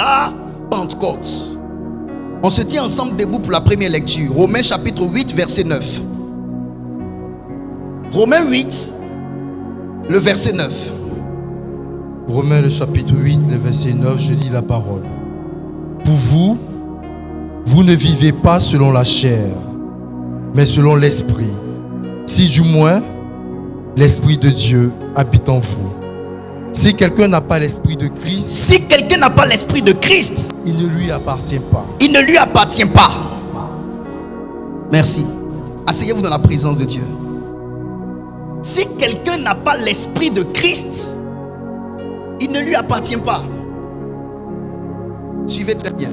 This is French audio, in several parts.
la Pentecôte. On se tient ensemble debout pour la première lecture. Romains chapitre 8, verset 9. Romains 8, le verset 9. Romains le chapitre 8, le verset 9, je lis la parole. Pour vous, vous ne vivez pas selon la chair, mais selon l'esprit. Si du moins, l'esprit de Dieu habite en vous. Si quelqu'un n'a pas l'esprit de Christ, si quelqu'un n'a pas l'esprit de Christ, il ne lui appartient pas. Il ne lui appartient pas. Merci. Asseyez-vous dans la présence de Dieu. Si quelqu'un n'a pas l'esprit de Christ, il ne lui appartient pas. Suivez très bien.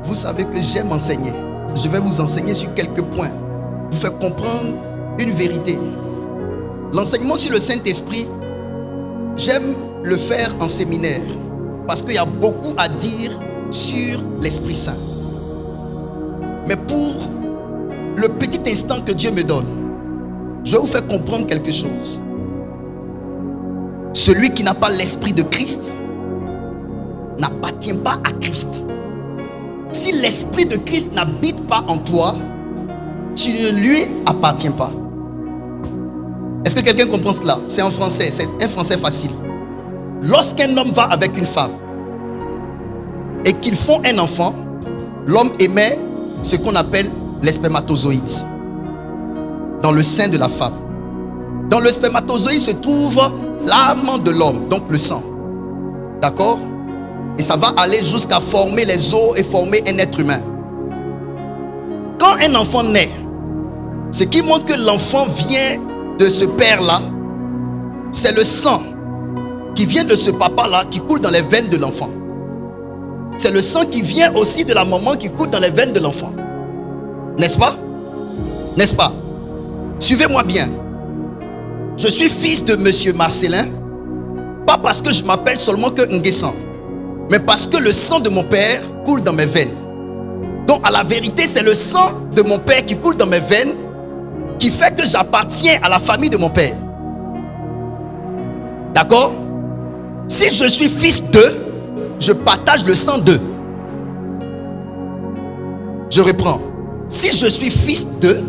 Vous savez que j'aime enseigner. Je vais vous enseigner sur quelques points. Vous faire comprendre une vérité. L'enseignement sur le Saint-Esprit, j'aime le faire en séminaire parce qu'il y a beaucoup à dire sur l'Esprit Saint. Mais pour le petit instant que Dieu me donne, je vais vous faire comprendre quelque chose. Celui qui n'a pas l'Esprit de Christ n'appartient pas à Christ. Si l'Esprit de Christ n'habite pas en toi, tu ne lui appartiens pas. Est-ce que quelqu'un comprend cela? C'est en français, c'est un français facile. Lorsqu'un homme va avec une femme et qu'ils font un enfant, l'homme émet ce qu'on appelle les spermatozoïdes dans le sein de la femme. Dans le spermatozoïde se trouve l'âme de l'homme, donc le sang. D'accord? Et ça va aller jusqu'à former les os et former un être humain. Quand un enfant naît, ce qui montre que l'enfant vient de ce père-là, c'est le sang qui vient de ce papa-là qui coule dans les veines de l'enfant. C'est le sang qui vient aussi de la maman qui coule dans les veines de l'enfant. N'est-ce pas? N'est-ce pas? Suivez-moi bien. Je suis fils de monsieur Marcelin, pas parce que je m'appelle seulement que Nguessan, mais parce que le sang de mon père coule dans mes veines. Donc à la vérité, c'est le sang de mon père qui coule dans mes veines qui fait que j'appartiens à la famille de mon père. D'accord? Si je suis fils d'eux, je partage le sang d'eux. Je reprends. Si je suis fils d'eux,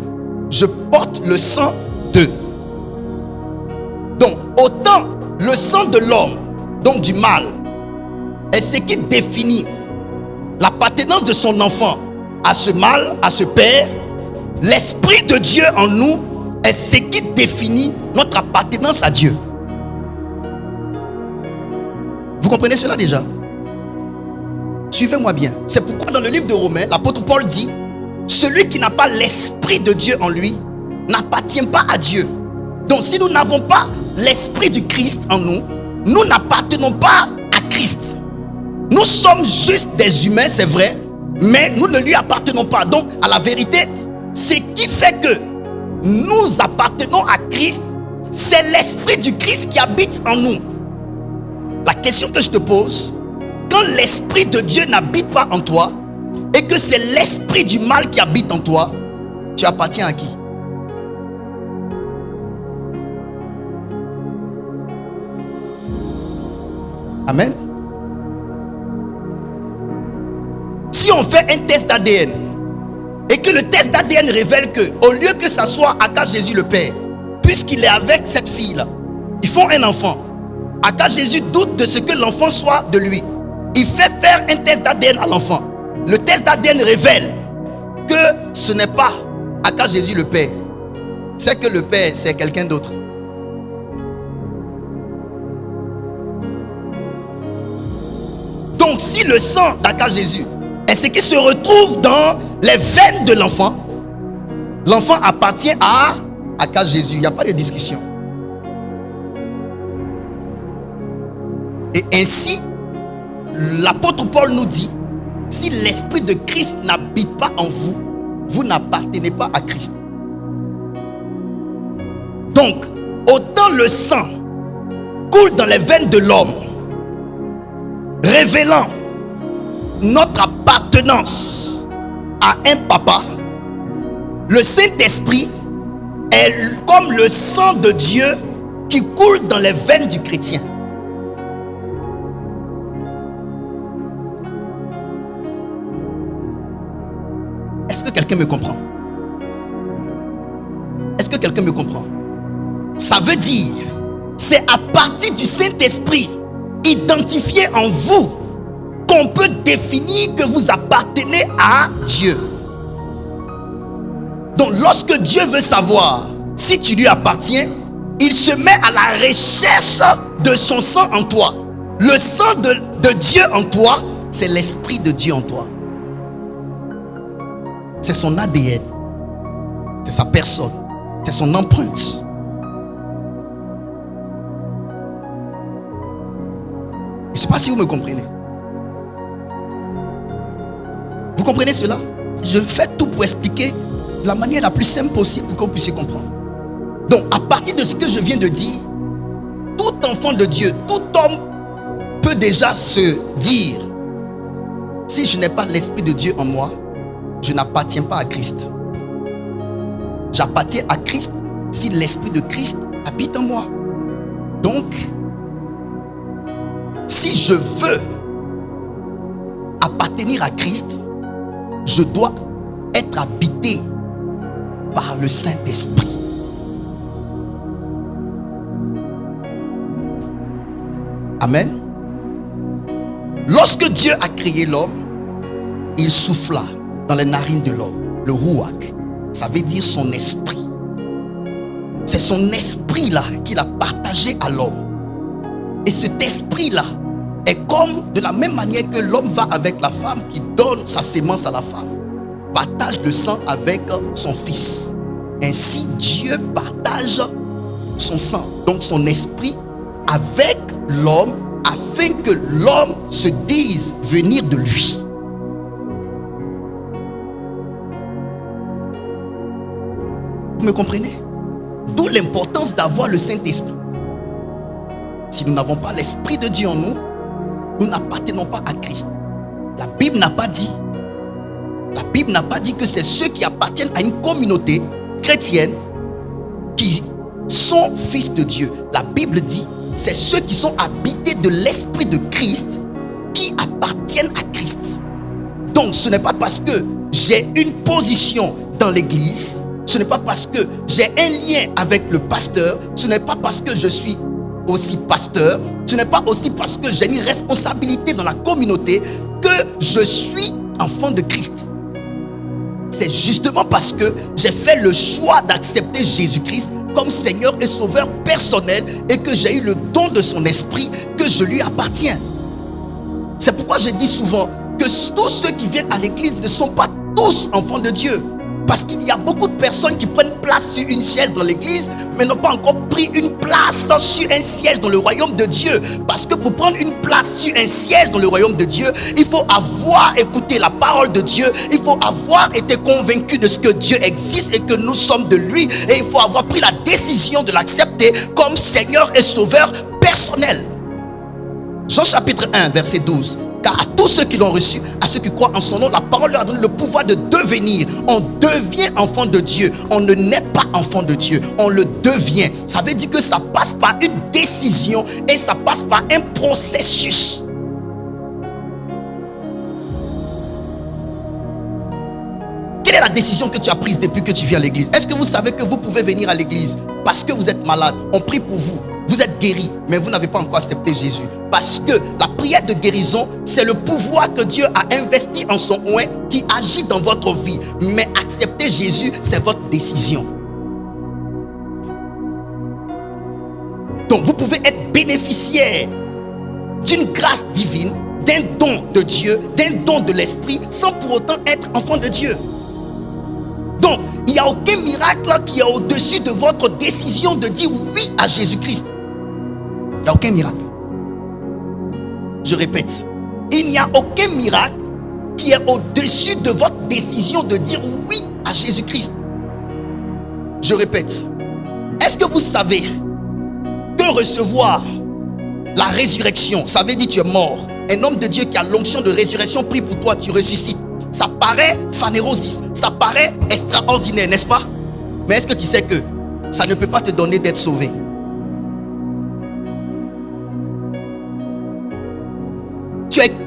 je porte le sang d'eux. Donc, autant le sang de l'homme, donc du mâle, est ce qui définit l'appartenance de son enfant à ce mâle, à ce père, l'Esprit de Dieu en nous est ce qui définit notre appartenance à Dieu. Vous comprenez cela déjà? Suivez-moi bien. C'est pourquoi dans le livre de Romains, l'apôtre Paul dit: celui qui n'a pas l'Esprit de Dieu en lui n'appartient pas à Dieu. Donc si nous n'avons pas l'Esprit du Christ en nous, nous n'appartenons pas à Christ. Nous sommes juste des humains, c'est vrai, mais nous ne lui appartenons pas. Donc à la vérité, ce qui fait que nous appartenons à Christ, c'est l'Esprit du Christ qui habite en nous. La question que je te pose, quand l'Esprit de Dieu n'habite pas en toi et que c'est l'esprit du mal qui habite en toi, tu appartiens à qui? Amen. Si on fait un test d'ADN et que le test d'ADN révèle que, au lieu que ça soit Aka Jésus le Père, puisqu'il est avec cette fille-là, ils font un enfant. Aka Jésus doute de ce que l'enfant soit de lui. Il fait faire un test d'ADN à l'enfant. Le test d'ADN révèle que ce n'est pas Aka Jésus le Père. C'est que le Père, c'est quelqu'un d'autre. Donc si le sang d'Aka Jésus est ce qui se retrouve dans les veines de l'enfant, l'enfant appartient à Aka Jésus. Il n'y a pas de discussion. Et ainsi, l'apôtre Paul nous dit: si l'Esprit de Christ n'habite pas en vous, vous n'appartenez pas à Christ. Donc, autant le sang coule dans les veines de l'homme, révélant notre appartenance à un papa, le Saint-Esprit est comme le sang de Dieu qui coule dans les veines du chrétien. quelqu'un me comprend? Est-ce que quelqu'un me comprend? Ça veut dire, c'est à partir du Saint-Esprit identifié en vous qu'on peut définir que vous appartenez à Dieu. Donc lorsque Dieu veut savoir si tu lui appartiens, il se met à la recherche de son sang en toi. Le sang de Dieu en toi, c'est l'Esprit de Dieu en toi. C'est son ADN. C'est sa personne. C'est son empreinte. Je ne sais pas si vous me comprenez. Vous comprenez cela? Je fais tout pour expliquer de la manière la plus simple possible pour que vous puissiez comprendre. Donc, à partir de ce que je viens de dire, tout enfant de Dieu, tout homme peut déjà se dire: si je n'ai pas l'Esprit de Dieu en moi, je n'appartiens pas à Christ. J'appartiens à Christ si l'Esprit de Christ habite en moi. Donc, si je veux appartenir à Christ, je dois être habité par le Saint-Esprit. Amen. Lorsque Dieu a créé l'homme, il souffla dans les narines de l'homme, le Ruach. Ça veut dire son esprit. C'est son esprit-là qu'il a partagé à l'homme. Et cet esprit-là est comme, de la même manière que l'homme va avec la femme, qui donne sa sémence à la femme, partage le sang avec son fils. Ainsi, Dieu partage son sang, donc son esprit, avec l'homme, afin que l'homme se dise venir de lui. Vous me comprenez? D'où l'importance d'avoir le Saint-Esprit. Si nous n'avons pas l'Esprit de Dieu en nous, nous n'appartenons pas à Christ. La Bible n'a pas dit que c'est ceux qui appartiennent à une communauté chrétienne qui sont fils de Dieu. La Bible dit c'est ceux qui sont habités de l'Esprit de Christ qui appartiennent à Christ. Donc ce n'est pas parce que j'ai une position dans l'église, ce n'est pas parce que j'ai un lien avec le pasteur, ce n'est pas parce que je suis aussi pasteur, ce n'est pas aussi parce que j'ai une responsabilité dans la communauté que je suis enfant de Christ. C'est justement parce que j'ai fait le choix d'accepter Jésus-Christ comme Seigneur et Sauveur personnel et que j'ai eu le don de son esprit que je lui appartiens. C'est pourquoi je dis souvent que tous ceux qui viennent à l'église ne sont pas tous enfants de Dieu. Parce qu'il y a beaucoup de personnes qui prennent place sur une chaise dans l'église, mais n'ont pas encore pris une place sur un siège dans le royaume de Dieu. Parce que pour prendre une place sur un siège dans le royaume de Dieu, il faut avoir écouté la parole de Dieu. Il faut avoir été convaincu de ce que Dieu existe et que nous sommes de lui. Et il faut avoir pris la décision de l'accepter comme Seigneur et Sauveur personnel. Jean chapitre 1, verset 12. Car à tous ceux qui l'ont reçu, à ceux qui croient en son nom, la parole leur a donné le pouvoir de devenir. On devient enfant de Dieu. On ne naît pas enfant de Dieu. On le devient. Ça veut dire que ça passe par une décision et ça passe par un processus. Quelle est la décision que tu as prise depuis que tu viens à l'église? Est-ce que vous savez que vous pouvez venir à l'église parce que vous êtes malade? On prie pour vous. Vous êtes guéri, mais vous n'avez pas encore accepté Jésus. Parce que la prière de guérison, c'est le pouvoir que Dieu a investi en son oint qui agit dans votre vie. Mais accepter Jésus, c'est votre décision. Donc vous pouvez être bénéficiaire d'une grâce divine, d'un don de Dieu, d'un don de l'Esprit, sans pour autant être enfant de Dieu. Donc, il n'y a aucun miracle qui est au-dessus de votre décision de dire oui à Jésus-Christ. Il n'y a aucun miracle. Je répète, il n'y a aucun miracle qui est au-dessus de votre décision de dire oui à Jésus-Christ. Je répète, est-ce que vous savez que recevoir la résurrection, ça veut dire que tu es mort. Un homme de Dieu qui a l'onction de résurrection prie pour toi, tu ressuscites. Ça paraît phanérosis, ça paraît extraordinaire, n'est-ce pas? Mais est-ce que tu sais que ça ne peut pas te donner d'être sauvé?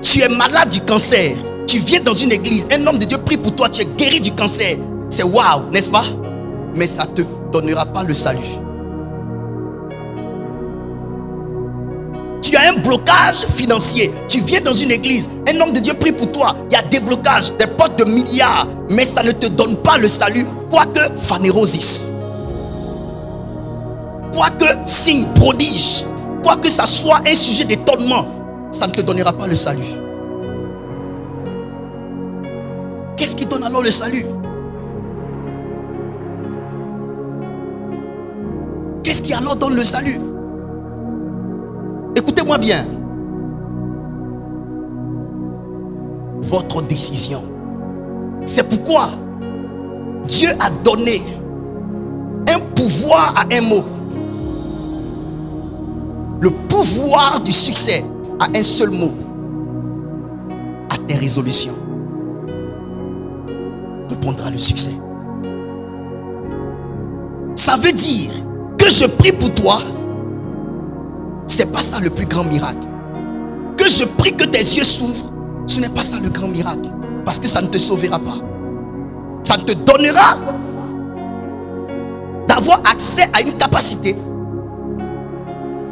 Tu es malade du cancer, tu viens dans une église, un homme de Dieu prie pour toi, tu es guéri du cancer. C'est waouh, n'est-ce pas? Mais ça ne te donnera pas le salut. Tu as un blocage financier. Tu viens dans une église, un homme de Dieu prie pour toi. Il y a des blocages, des potes de milliards, mais ça ne te donne pas le salut. Quoique phanérosis, quoique signe, prodige, quoique ça soit un sujet d'étonnement, ça ne te donnera pas le salut. Qu'est-ce qui donne alors le salut? Qu'est-ce qui alors donne le salut? Écoutez-moi bien. Votre décision. C'est pourquoi Dieu a donné un pouvoir à un mot. Le pouvoir du succès à un seul mot. À tes résolutions répondra le succès. Ça veut dire que je prie pour toi. C'est pas ça le plus grand miracle. Que je prie que tes yeux s'ouvrent, ce n'est pas ça le grand miracle. Parce que ça ne te sauvera pas. Ça te donnera d'avoir accès à une capacité,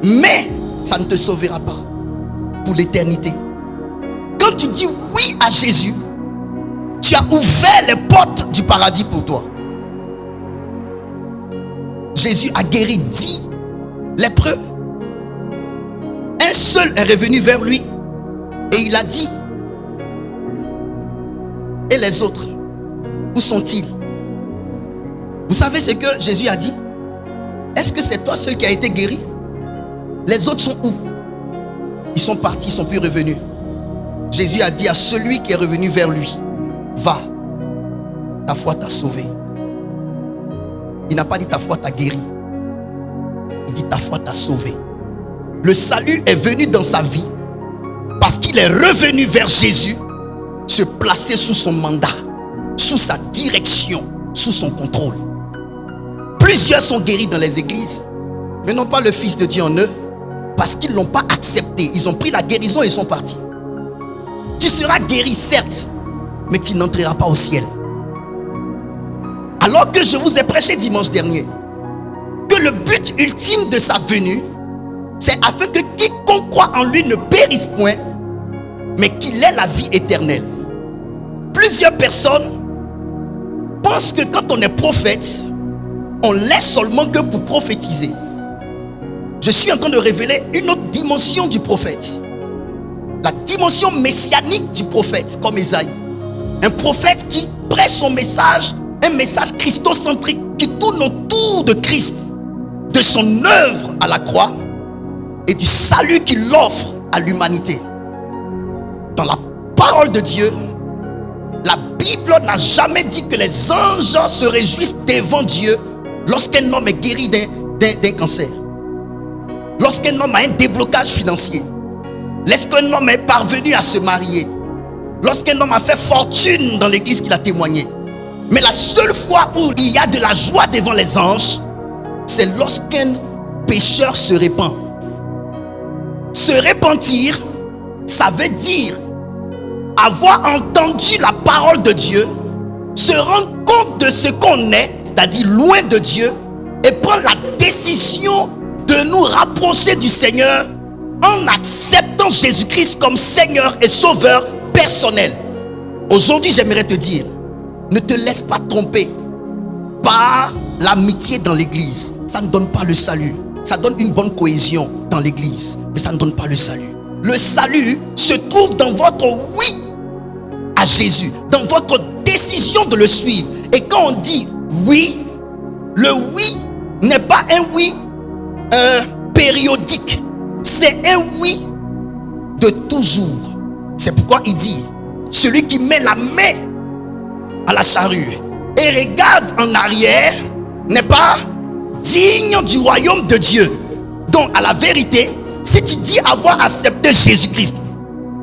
mais ça ne te sauvera pas pour l'éternité. Quand tu dis oui à Jésus, tu as ouvert les portes du paradis pour toi. Jésus a guéri 10 lépreux. Un seul est revenu vers lui et il a dit: et les autres, où sont-ils? Vous savez ce que Jésus a dit? Est-ce que c'est toi seul qui a été guéri? Les autres sont où? Ils sont partis, ils ne sont plus revenus. Jésus a dit à celui qui est revenu vers lui: va, ta foi t'a sauvé. Il n'a pas dit ta foi t'a guéri. Il dit ta foi t'a sauvé. Le salut est venu dans sa vie parce qu'il est revenu vers Jésus, se placer sous son mandat, sous sa direction, sous son contrôle. Plusieurs sont guéris dans les églises, mais n'ont pas le Fils de Dieu en eux parce qu'ils ne l'ont pas accepté. Ils ont pris la guérison et ils sont partis. Tu seras guéri, certes, mais tu n'entreras pas au ciel. Alors que je vous ai prêché dimanche dernier que le but ultime de sa venue, c'est afin que quiconque croit en lui ne périsse point, mais qu'il ait la vie éternelle. Plusieurs personnes pensent que quand on est prophète, on l'est seulement que pour prophétiser. Je suis en train de révéler une autre dimension du prophète. La dimension messianique du prophète, comme Ésaïe. Un prophète qui prêche son message, un message christocentrique, qui tourne autour de Christ, de son œuvre à la croix et du salut qu'il offre à l'humanité. Dans la parole de Dieu, la Bible n'a jamais dit que les anges se réjouissent devant Dieu lorsqu'un homme est guéri d'un cancer, lorsqu'un homme a un déblocage financier, lorsqu'un homme est parvenu à se marier, lorsqu'un homme a fait fortune dans l'église qu'il a témoigné. Mais la seule fois où il y a de la joie devant les anges, c'est lorsqu'un pécheur se répand. Se repentir, ça veut dire avoir entendu la parole de Dieu, se rendre compte de ce qu'on est, c'est-à-dire loin de Dieu, et prendre la décision de nous rapprocher du Seigneur en acceptant Jésus-Christ comme Seigneur et Sauveur personnel. Aujourd'hui, j'aimerais te dire, ne te laisse pas tromper par l'amitié dans l'église. Ça ne donne pas le salut. Ça donne une bonne cohésion dans l'église, mais ça ne donne pas le salut. Le salut se trouve dans votre oui à Jésus, dans votre décision de le suivre. Et quand on dit oui, le oui n'est pas un oui périodique. C'est un oui de toujours. C'est pourquoi il dit: celui qui met la main à la charrue et regarde en arrière n'est pas digne du royaume de Dieu. Donc à la vérité, si tu dis avoir accepté Jésus-Christ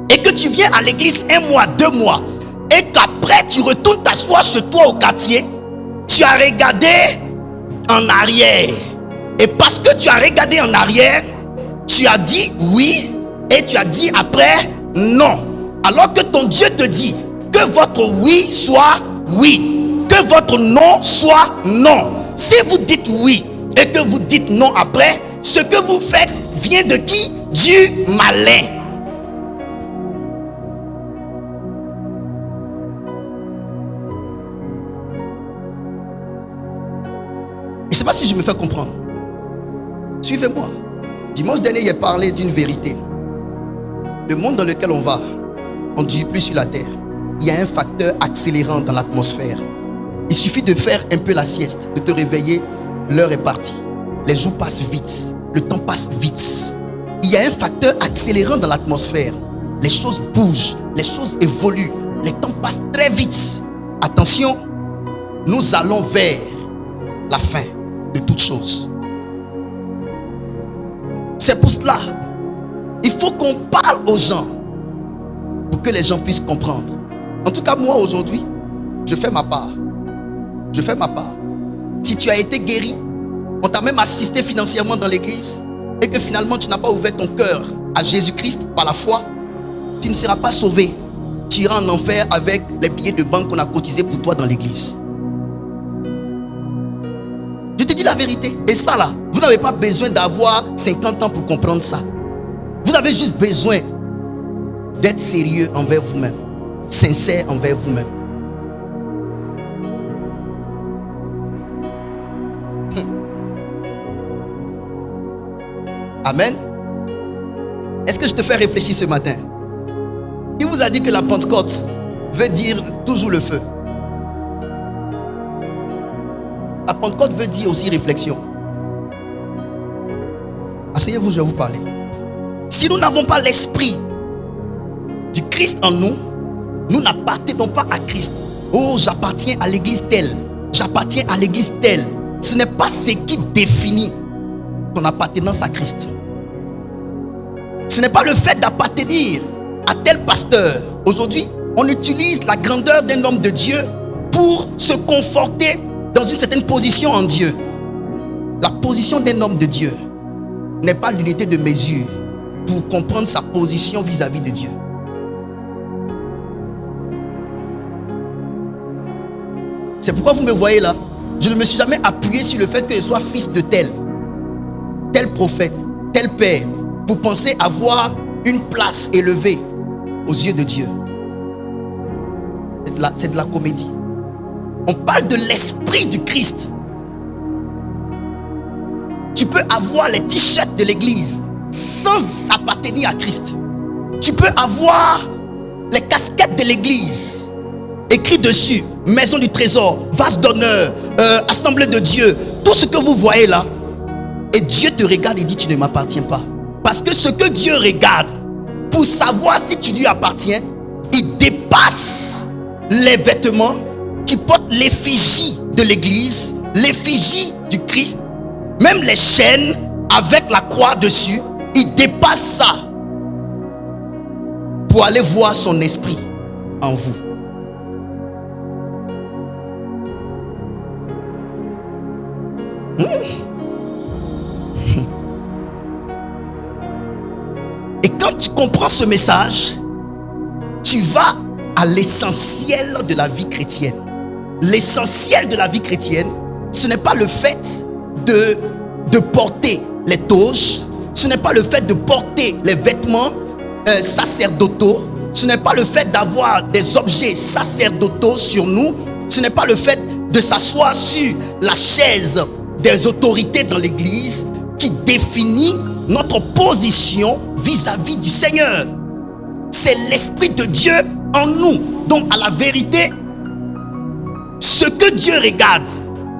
et que tu viens à l'église 1 mois, 2 mois et qu'après tu retournes t'asseoir chez toi au quartier, tu as regardé en arrière. Et parce que tu as regardé en arrière, tu as dit oui et tu as dit après non. Alors que ton Dieu te dit: Que votre oui soit oui. Que votre non soit non. Si vous dites oui et que vous dites non après, ce que vous faites vient de qui? Du malin. Je ne sais pas si je me fais comprendre. Suivez-moi. Dimanche dernier, j'ai parlé d'une vérité. Le monde dans lequel on va, on ne vit plus sur la terre. Il y a un facteur accélérant dans l'atmosphère. Il suffit de faire un peu la sieste, de te réveiller, l'heure est partie. Les jours passent vite, le temps passe vite. Il y a un facteur accélérant dans l'atmosphère. Les choses bougent, les choses évoluent, les temps passent très vite. Attention, nous allons vers la fin de toutes choses. C'est pour cela, il faut qu'on parle aux gens pour que les gens puissent comprendre. En tout cas, moi aujourd'hui, je fais ma part. Je fais ma part. Si tu as été guéri, on t'a même assisté financièrement dans l'église et que finalement tu n'as pas ouvert ton cœur à Jésus-Christ par la foi, tu ne seras pas sauvé. Tu iras en enfer avec les billets de banque qu'on a cotisés pour toi dans l'église. Je te dis la vérité. Et ça là, vous n'avez pas besoin d'avoir 50 ans pour comprendre ça. Vous avez juste besoin d'être sérieux envers vous-même, sincère envers vous-même. Amen. Est-ce que je te fais réfléchir ce matin? Qui vous a dit que la Pentecôte veut dire toujours le feu? La Pentecôte veut dire aussi réflexion. Asseyez-vous, je vais vous parler. Si nous n'avons pas l'esprit du Christ en nous, nous n'appartenons pas à Christ. Oh, j'appartiens à l'église telle. J'appartiens à l'église telle. Ce n'est pas ce qui définit ton appartenance à Christ. Ce n'est pas le fait d'appartenir à tel pasteur. Aujourd'hui, on utilise la grandeur d'un homme de Dieu pour se conforter dans une certaine position en Dieu. La position d'un homme de Dieu n'est pas l'unité de mesure pour comprendre sa position vis-à-vis de Dieu. C'est pourquoi vous me voyez là. Je ne me suis jamais appuyé sur le fait que je sois fils de tel prophète, tel père, pour penser avoir une place élevée aux yeux de Dieu. C'est de la comédie. On parle de l'esprit du Christ. Tu peux avoir les t-shirts de l'église sans appartenir à Christ. Tu peux avoir les casquettes de l'église écrit dessus, maison du trésor, vase d'honneur, assemblée de Dieu, tout ce que vous voyez là. Et Dieu te regarde et dit: tu ne m'appartiens pas. Parce que ce que Dieu regarde pour savoir si tu lui appartiens, il dépasse les vêtements qui portent l'effigie de l'église, l'effigie du Christ, même les chaînes avec la croix dessus. Il dépasse ça pour aller voir son esprit en vous. Et quand tu comprends ce message, tu vas à l'essentiel de la vie chrétienne. L'essentiel de la vie chrétienne, ce n'est pas le fait de porter les toges, ce n'est pas le fait de porter les vêtements sacerdotaux, ce n'est pas le fait d'avoir des objets sacerdotaux sur nous, ce n'est pas le fait de s'asseoir sur la chaise des autorités dans l'église qui définit notre position vis-à-vis du Seigneur. C'est l'Esprit de Dieu en nous. Donc à la vérité, ce que Dieu regarde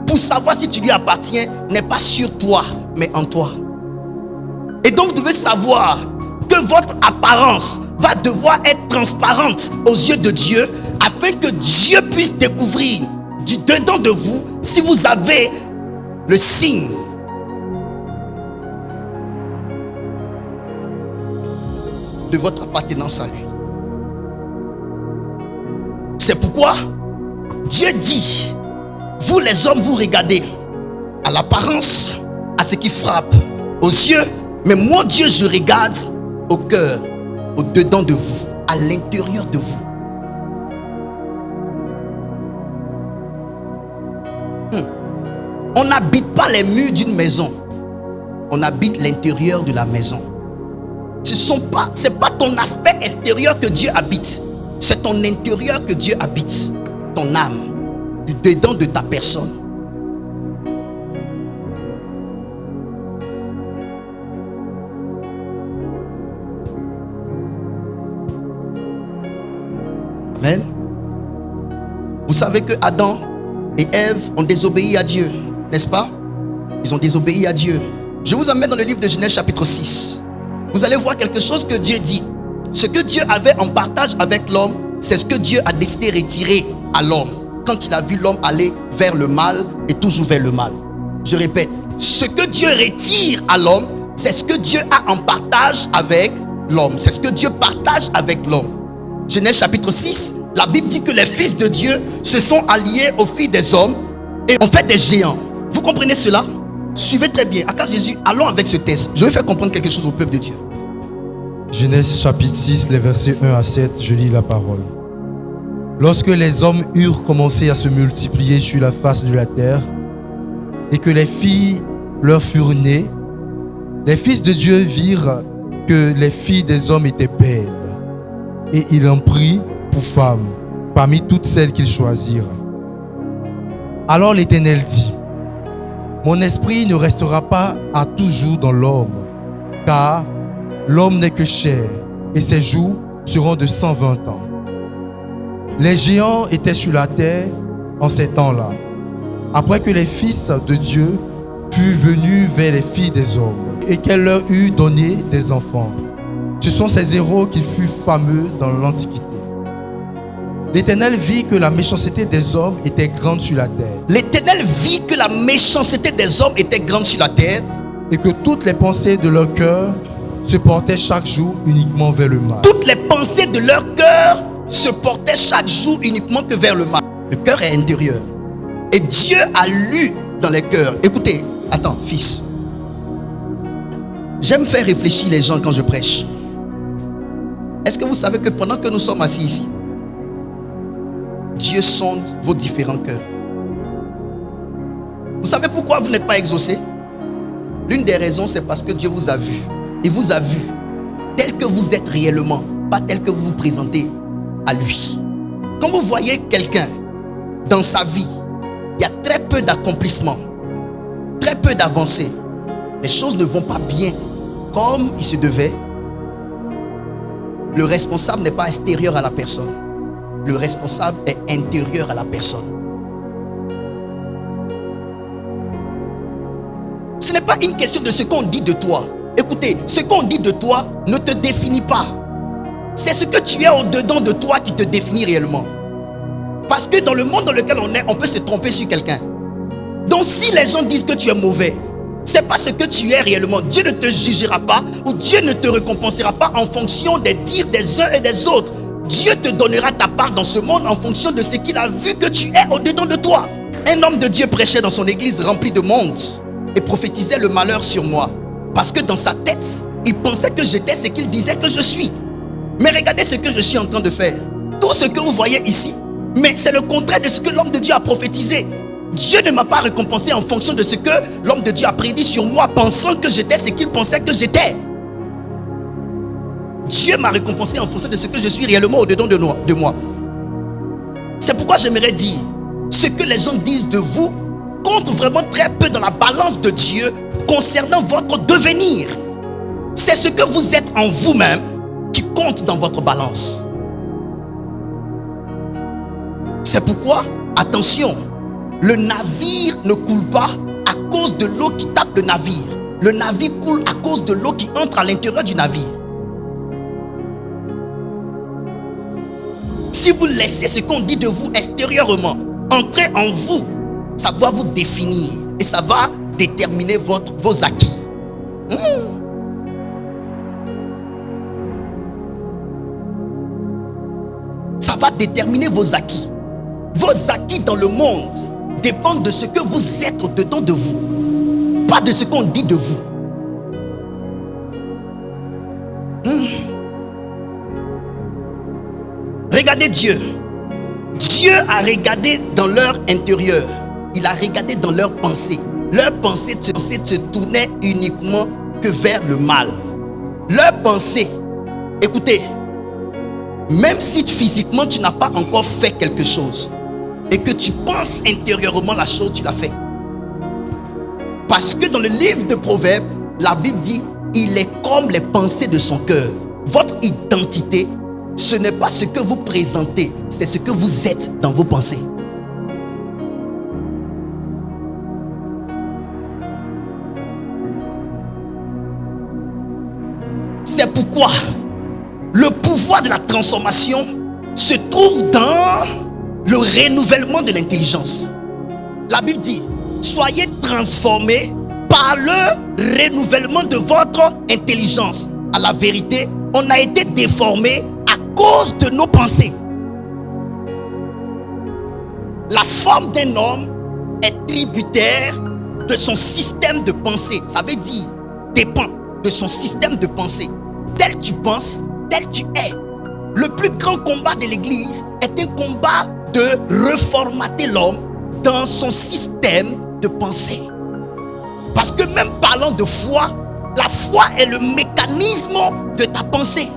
pour savoir si tu lui appartiens n'est pas sur toi, mais en toi. Et donc vous devez savoir que votre apparence va devoir être transparente aux yeux de Dieu, afin que Dieu puisse découvrir du dedans de vous si vous avez le signe de votre appartenance à lui. C'est pourquoi Dieu dit: vous les hommes, vous regardez à l'apparence, à ce qui frappe aux yeux, mais moi Dieu, je regarde au cœur, au dedans de vous, à l'intérieur de vous. On n'habite pas les murs d'une maison. On habite l'intérieur de la maison. C'est pas ton aspect extérieur que Dieu habite. C'est ton intérieur que Dieu habite. Ton âme. Du dedans de ta personne. Amen. Vous savez que Adam et Ève ont désobéi à Dieu, n'est-ce pas? Ils ont désobéi à Dieu. Je vous emmène dans le livre de Genèse chapitre 6. Vous allez voir quelque chose que Dieu dit. Ce que Dieu avait en partage avec l'homme, c'est ce que Dieu a décidé de retirer à l'homme. Quand il a vu l'homme aller vers le mal et toujours vers le mal. Je répète, ce que Dieu retire à l'homme, c'est ce que Dieu a en partage avec l'homme. C'est ce que Dieu partage avec l'homme. Genèse chapitre 6, la Bible dit que les fils de Dieu se sont alliés aux filles des hommes et ont fait des géants. Vous comprenez cela? Suivez très bien. À cause de Jésus, allons avec ce texte. Je vais faire comprendre quelque chose au peuple de Dieu. Genèse chapitre 6, les versets 1 à 7, je lis la parole. Lorsque les hommes eurent commencé à se multiplier sur la face de la terre et que les filles leur furent nées, les fils de Dieu virent que les filles des hommes étaient belles. Et il en prit pour femme parmi toutes celles qu'ils choisirent. Alors l'Éternel dit: mon esprit ne restera pas à toujours dans l'homme, car l'homme n'est que chair, et ses jours seront de 120 ans. Les géants étaient sur la terre en ces temps-là, après que les fils de Dieu furent venus vers les filles des hommes, et qu'elle leur eut donné des enfants. Ce sont ces héros qui furent fameux dans l'Antiquité. L'Éternel vit que la méchanceté des hommes était grande sur la terre. L'Éternel vit que la méchanceté des hommes était grande sur la terre. Et que toutes les pensées de leur cœur se portaient chaque jour uniquement vers le mal. Toutes les pensées de leur cœur se portaient chaque jour uniquement que vers le mal. Le cœur est intérieur. Et Dieu a lu dans les cœurs. Écoutez, attends, fils. J'aime faire réfléchir les gens quand je prêche. Est-ce que vous savez que pendant que nous sommes assis ici, Dieu sonde vos différents cœurs? Vous savez pourquoi vous n'êtes pas exaucé? L'une des raisons, c'est parce que Dieu vous a vu. Il vous a vu tel que vous êtes réellement, pas tel que vous vous présentez à lui. Quand vous voyez quelqu'un dans sa vie, il y a très peu d'accomplissements, très peu d'avancées. Les choses ne vont pas bien comme il se devait. Le responsable n'est pas extérieur à la personne. Le responsable est intérieur à la personne. Ce n'est pas une question de ce qu'on dit de toi. Écoutez, ce qu'on dit de toi ne te définit pas. C'est ce que tu es au-dedans de toi qui te définit réellement. Parce que dans le monde dans lequel on est, on peut se tromper sur quelqu'un. Donc si les gens disent que tu es mauvais, c'est pas ce que tu es réellement. Dieu ne te jugera pas ou Dieu ne te récompensera pas en fonction des dires des uns et des autres. Dieu te donnera ta part dans ce monde en fonction de ce qu'il a vu que tu es au-dedans de toi. Un homme de Dieu prêchait dans son église remplie de monde et prophétisait le malheur sur moi. Parce que dans sa tête, il pensait que j'étais ce qu'il disait que je suis. Mais regardez ce que je suis en train de faire. Tout ce que vous voyez ici, mais c'est le contraire de ce que l'homme de Dieu a prophétisé. Dieu ne m'a pas récompensé en fonction de ce que l'homme de Dieu a prédit sur moi, pensant que j'étais ce qu'il pensait que j'étais. Dieu m'a récompensé en fonction de ce que je suis réellement au-dedans de moi. C'est pourquoi j'aimerais dire, ce que les gens disent de vous compte vraiment très peu dans la balance de Dieu concernant votre devenir. C'est ce que vous êtes en vous-même qui compte dans votre balance. C'est pourquoi, attention, le navire ne coule pas à cause de l'eau qui tape le navire. Le navire coule à cause de l'eau qui entre à l'intérieur du navire. Si vous laissez ce qu'on dit de vous extérieurement entrer en vous, ça va vous définir et ça va déterminer vos acquis. Ça va déterminer vos acquis. Vos acquis dans le monde dépendent de ce que vous êtes au-dedans de vous, pas de ce qu'on dit de vous. Regardez Dieu. Dieu a regardé dans leur intérieur. Il a regardé dans leurs pensées. Leurs pensées se tournaient uniquement que vers le mal. Leurs pensées, écoutez, même si physiquement tu n'as pas encore fait quelque chose et que tu penses intérieurement la chose, tu l'as fait. Parce que dans le livre de Proverbes, la Bible dit, il est comme les pensées de son cœur. Votre identité, ce n'est pas ce que vous présentez, c'est ce que vous êtes dans vos pensées. C'est pourquoi le pouvoir de la transformation se trouve dans le renouvellement de l'intelligence. La Bible dit, soyez transformés par le renouvellement de votre intelligence. À la vérité, on a été déformés à cause de nos pensées. La forme d'un homme est tributaire de son système de pensée. Ça veut dire, dépend de son système de pensée. Tel tu penses, tel tu es. Le plus grand combat de l'Église est un combat de reformater l'homme dans son système de pensée. Parce que même parlant de foi, la foi est le mécanisme de ta pensée.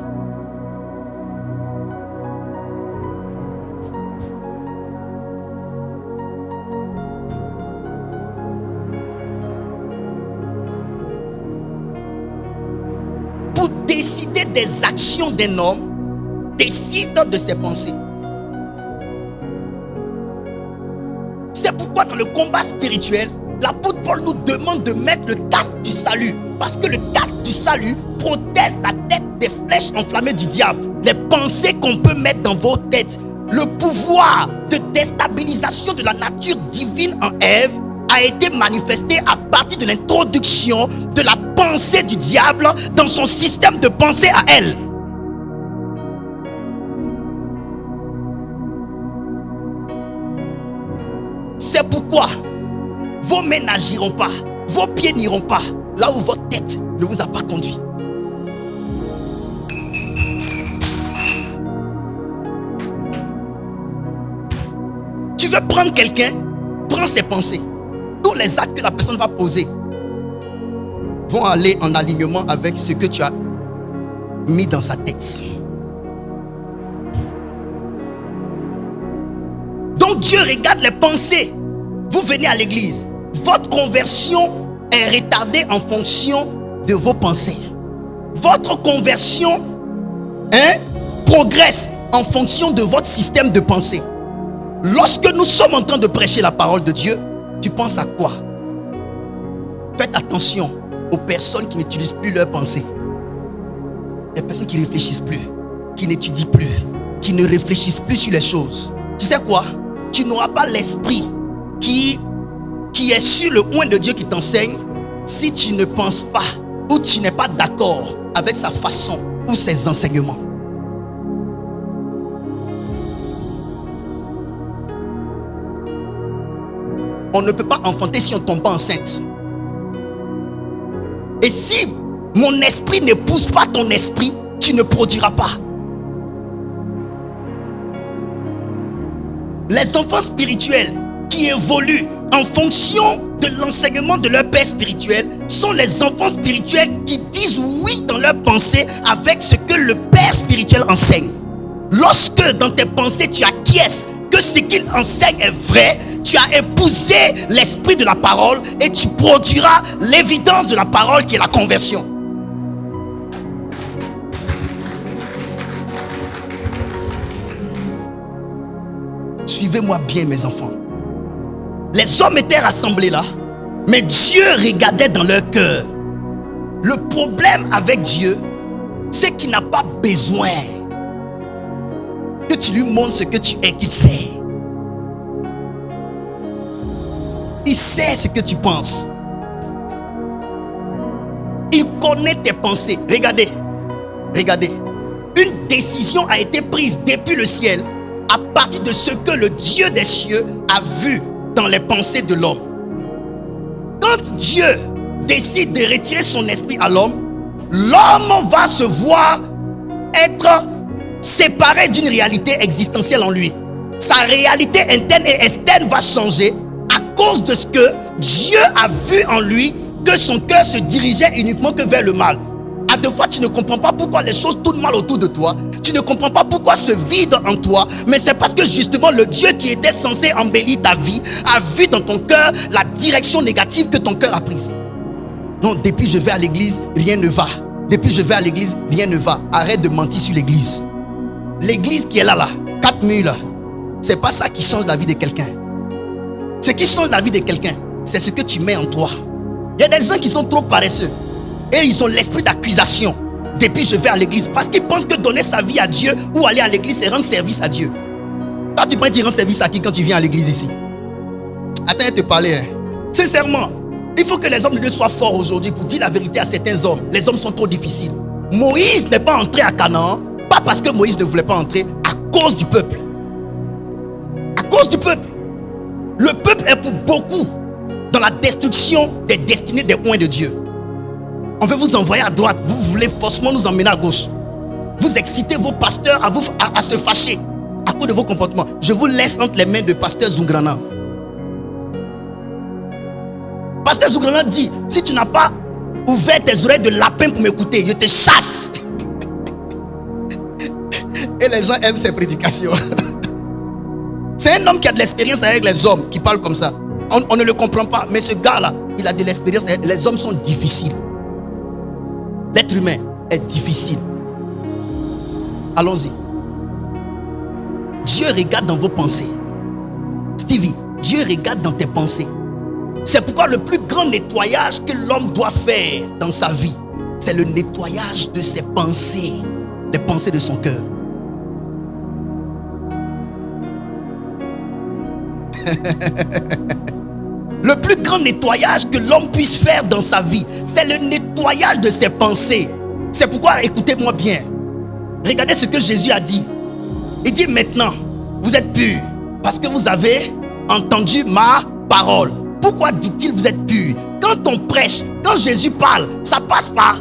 Pour décider des actions d'un homme, décide de ses pensées. C'est pourquoi dans le combat spirituel, l'apôtre Paul nous demande de mettre le casque du salut. Parce que le casque du salut protège la tête des flèches enflammées du diable. Les pensées qu'on peut mettre dans vos têtes. Le pouvoir de déstabilisation de la nature divine en Ève a été manifesté à partir de l'introduction de la pensée du diable dans son système de pensée à elle. C'est pourquoi vos mains n'agiront pas, vos pieds n'iront pas là où votre tête ne vous a pas conduit. Tu veux prendre quelqu'un, prends ses pensées. Tous les actes que la personne va poser vont aller en alignement avec ce que tu as mis dans sa tête. Donc Dieu regarde les pensées. Vous venez à l'église, votre conversion est retardée en fonction de vos pensées. Votre conversion progresse en fonction de votre système de pensée. Lorsque nous sommes en train de prêcher la parole de Dieu, tu penses à quoi? Faites attention aux personnes qui n'utilisent plus leurs pensées. Les personnes qui ne réfléchissent plus, qui n'étudient plus, qui ne réfléchissent plus sur les choses. Tu sais quoi? Tu n'auras pas l'esprit qui est sur le oint de Dieu qui t'enseigne si tu ne penses pas ou tu n'es pas d'accord avec sa façon ou ses enseignements. On ne peut pas enfanter si on ne tombe pas enceinte. Et si mon esprit ne pousse pas ton esprit, tu ne produiras pas. Les enfants spirituels qui évoluent en fonction de l'enseignement de leur père spirituel sont les enfants spirituels qui disent oui dans leur pensée avec ce que le père spirituel enseigne. Lorsque dans tes pensées tu acquiesces que ce qu'il enseigne est vrai, tu as épousé l'esprit de la parole et tu produiras l'évidence de la parole qui est la conversion. Suivez-moi bien, mes enfants. Les hommes étaient rassemblés là, mais Dieu regardait dans leur cœur. Le problème avec Dieu, c'est qu'il n'a pas besoin que tu lui montres ce que tu es, qu'il sait. Il sait ce que tu penses. Il connaît tes pensées. Regardez. Une décision a été prise depuis le ciel à partir de ce que le Dieu des cieux a vu dans les pensées de l'homme. Quand Dieu décide de retirer son esprit à l'homme, l'homme va se voir être séparé d'une réalité existentielle en lui. Sa réalité interne et externe va changer à cause de ce que Dieu a vu en lui que son cœur se dirigeait uniquement que vers le mal. À deux fois, tu ne comprends pas pourquoi les choses tournent mal autour de toi. Tu ne comprends pas pourquoi ce vide en toi. Mais c'est parce que justement le Dieu qui était censé embellir ta vie a vu dans ton cœur la direction négative que ton cœur a prise. Non, depuis je vais à l'église, rien ne va. Depuis je vais à l'église, rien ne va. Arrête de mentir sur l'église. L'église qui est là, 4 murs là, c'est pas ça qui change la vie de quelqu'un. Ce qui change la vie de quelqu'un, c'est ce que tu mets en toi. Il y a des gens qui sont trop paresseux. Et ils ont l'esprit d'accusation. Depuis je vais à l'église. Parce qu'ils pensent que donner sa vie à Dieu ou aller à l'église, c'est rendre service à Dieu. Toi, tu penses que tu rends service à qui quand tu viens à l'église ici? Attends, je te parler. Sincèrement, il faut que les hommes de Dieu soient forts aujourd'hui pour dire la vérité à certains hommes. Les hommes sont trop difficiles. Moïse n'est pas entré à Canaan, pas parce que Moïse ne voulait pas entrer, à cause du peuple. À cause du peuple. Le peuple est pour beaucoup dans la destruction des destinées des oints de Dieu. On veut vous envoyer à droite, vous voulez forcément nous emmener à gauche. Vous excitez vos pasteurs à se fâcher à cause de vos comportements. Je vous laisse entre les mains de pasteur Zungrana. Pasteur Zungrana dit, si tu n'as pas ouvert tes oreilles de lapin pour m'écouter, je te chasse. Et les gens aiment ses prédications. C'est un homme qui a de l'expérience avec les hommes qui parle comme ça. On ne le comprend pas, mais ce gars-là, il a de l'expérience. Les hommes sont difficiles. L'être humain est difficile. Allons-y. Dieu regarde dans vos pensées. Stevie, Dieu regarde dans tes pensées. C'est pourquoi le plus grand nettoyage que l'homme doit faire dans sa vie, c'est le nettoyage de ses pensées, les pensées de son cœur. Le plus grand nettoyage que l'homme puisse faire dans sa vie, c'est le nettoyage de ses pensées. C'est pourquoi, écoutez-moi bien, regardez ce que Jésus a dit. Il dit maintenant, vous êtes purs parce que vous avez entendu ma parole. Pourquoi dit-il vous êtes purs? Quand on prêche, quand Jésus parle, ça passe par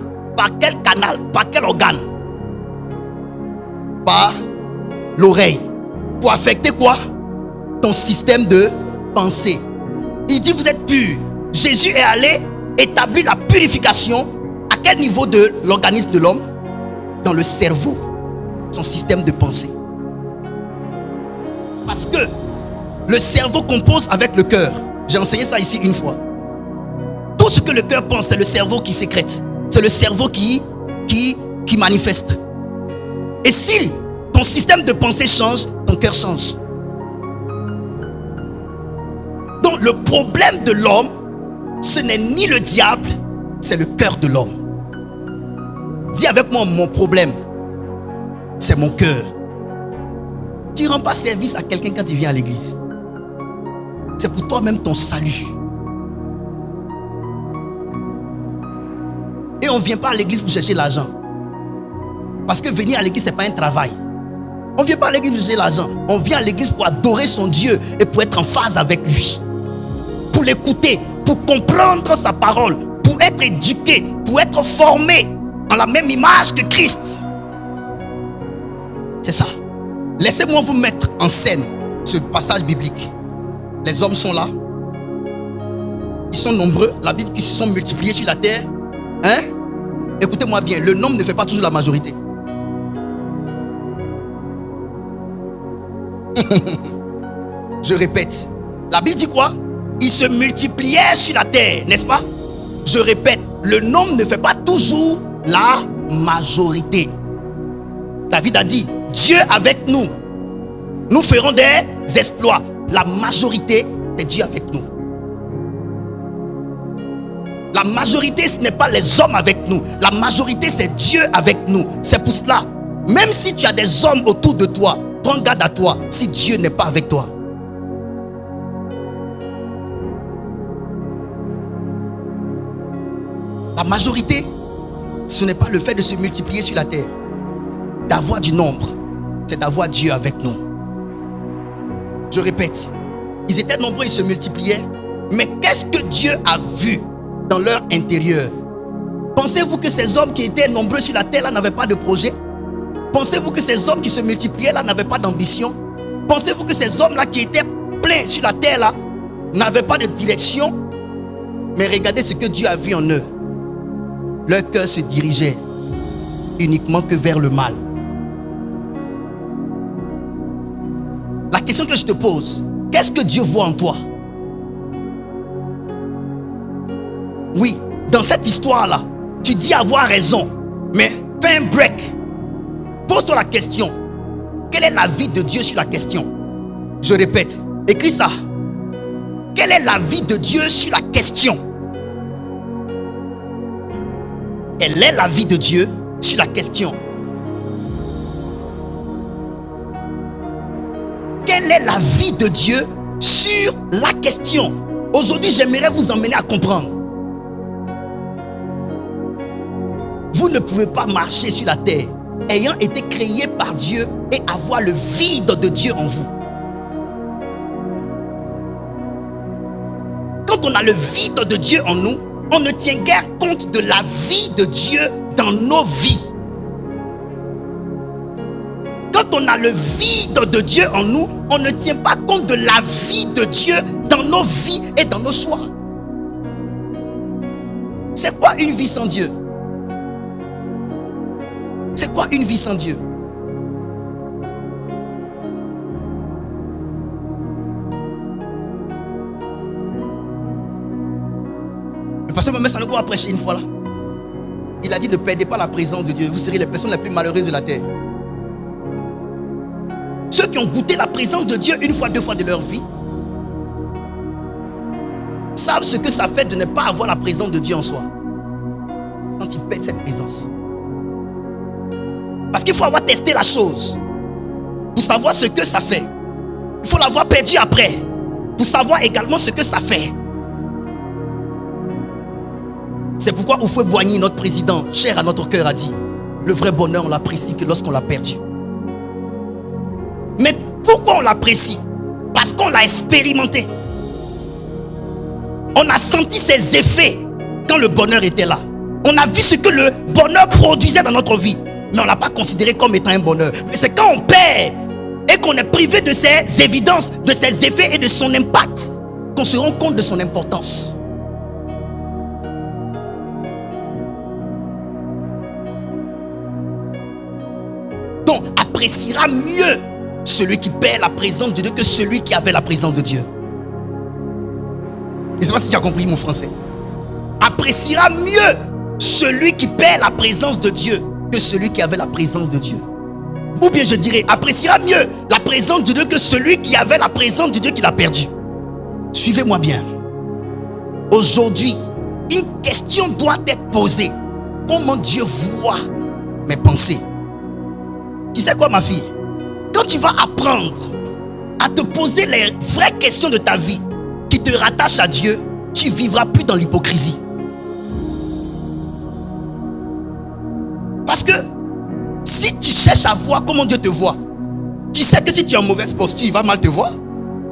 quel canal, par quel organe? Par l'oreille. Pour affecter quoi? Ton système de pensée. Il dit vous êtes purs. Jésus est allé établir la purification à quel niveau de l'organisme de l'homme? Dans le cerveau, son système de pensée. Parce que le cerveau compose avec le cœur. J'ai enseigné ça ici une fois. Tout ce que le cœur pense, c'est le cerveau qui sécrète. C'est le cerveau qui manifeste. Et si ton système de pensée change, ton cœur change. Donc le problème de l'homme, ce n'est ni le diable, c'est le cœur de l'homme. Dis avec moi, mon problème, c'est mon cœur. Tu ne rends pas service à quelqu'un quand il vient à l'église. C'est pour toi-même ton salut. Et on ne vient pas à l'église pour chercher l'argent. Parce que venir à l'église, ce n'est pas un travail. On ne vient pas à l'église pour chercher l'argent. On vient à l'église pour adorer son Dieu et pour être en phase avec lui. Pour l'écouter, pour comprendre sa parole, pour être éduqué, pour être formé en la même image que Christ. C'est ça. Laissez-moi vous mettre en scène ce passage biblique. Les hommes sont là. Ils sont nombreux. La Bible dit qu'ils se sont multipliés sur la terre. Hein? Écoutez-moi bien, le nombre ne fait pas toujours la majorité. Je répète. La Bible dit quoi? Ils se multipliaient sur la terre, n'est-ce pas? Je répète, le nombre ne fait pas toujours la majorité. David a dit, Dieu avec nous, nous ferons des exploits. La majorité, c'est Dieu avec nous. La majorité, ce n'est pas les hommes avec nous. La majorité, c'est Dieu avec nous. C'est pour cela, même si tu as des hommes autour de toi, prends garde à toi si Dieu n'est pas avec toi. La majorité, ce n'est pas le fait de se multiplier sur la terre, d'avoir du nombre, c'est d'avoir Dieu avec nous. Je répète, ils étaient nombreux, ils se multipliaient, mais qu'est-ce que Dieu a vu dans leur intérieur? Pensez-vous que ces hommes qui étaient nombreux sur la terre là n'avaient pas de projet? Pensez-vous que ces hommes qui se multipliaient là n'avaient pas d'ambition? Pensez-vous que ces hommes là qui étaient pleins sur la terre là n'avaient pas de direction? Mais regardez ce que Dieu a vu en eux. Leur cœur se dirigeait uniquement que vers le mal. La question que je te pose, qu'est-ce que Dieu voit en toi? Oui, dans cette histoire-là, tu dis avoir raison, mais fais un break. Pose-toi la question. Quelle est la vie de Dieu sur la question? Je répète, écris ça. Quelle est la vie de Dieu sur la question? Quelle est la vie de Dieu sur la question? Quelle est la vie de Dieu sur la question? Aujourd'hui, j'aimerais vous emmener à comprendre. Vous ne pouvez pas marcher sur la terre ayant été créé par Dieu et avoir le vide de Dieu en vous. Quand on a le vide de Dieu en nous, on ne tient guère compte de la vie de Dieu dans nos vies. Quand on a le vide de Dieu en nous, on ne tient pas compte de la vie de Dieu dans nos vies et dans nos choix. C'est quoi une vie sans Dieu? C'est quoi une vie sans Dieu? Le pasteur Mohamed Sanogo a prêché une fois là. Il a dit: ne perdez pas la présence de Dieu. Vous serez les personnes les plus malheureuses de la terre. Ceux qui ont goûté la présence de Dieu une fois, deux fois de leur vie savent ce que ça fait de ne pas avoir la présence de Dieu en soi. Quand ils perdent cette présence. Parce qu'il faut avoir testé la chose pour savoir ce que ça fait. Il faut l'avoir perdu après pour savoir également ce que ça fait. C'est pourquoi Houphouët-Boigny, notre président, cher à notre cœur, a dit: le vrai bonheur, on l'apprécie que lorsqu'on l'a perdu. Mais pourquoi on l'apprécie? Parce qu'on l'a expérimenté. On a senti ses effets quand le bonheur était là. On a vu ce que le bonheur produisait dans notre vie. Mais on ne l'a pas considéré comme étant un bonheur. Mais c'est quand on perd et qu'on est privé de ses évidences, de ses effets et de son impact qu'on se rend compte de son importance. Donc, appréciera mieux celui qui perd la présence de Dieu que celui qui avait la présence de Dieu. Je ne sais pas si tu as compris mon français. Appréciera mieux celui qui perd la présence de Dieu que celui qui avait la présence de Dieu. Ou bien je dirais, appréciera mieux la présence de Dieu que celui qui avait la présence de Dieu qu'il a perdu. Suivez-moi bien. Aujourd'hui, une question doit être posée. Comment Dieu voit mes pensées? Tu sais quoi, ma fille? Quand tu vas apprendre à te poser les vraies questions de ta vie qui te rattachent à Dieu, tu ne vivras plus dans l'hypocrisie. Parce que si tu cherches à voir comment Dieu te voit, tu sais que si tu es en mauvaise posture, il va mal te voir.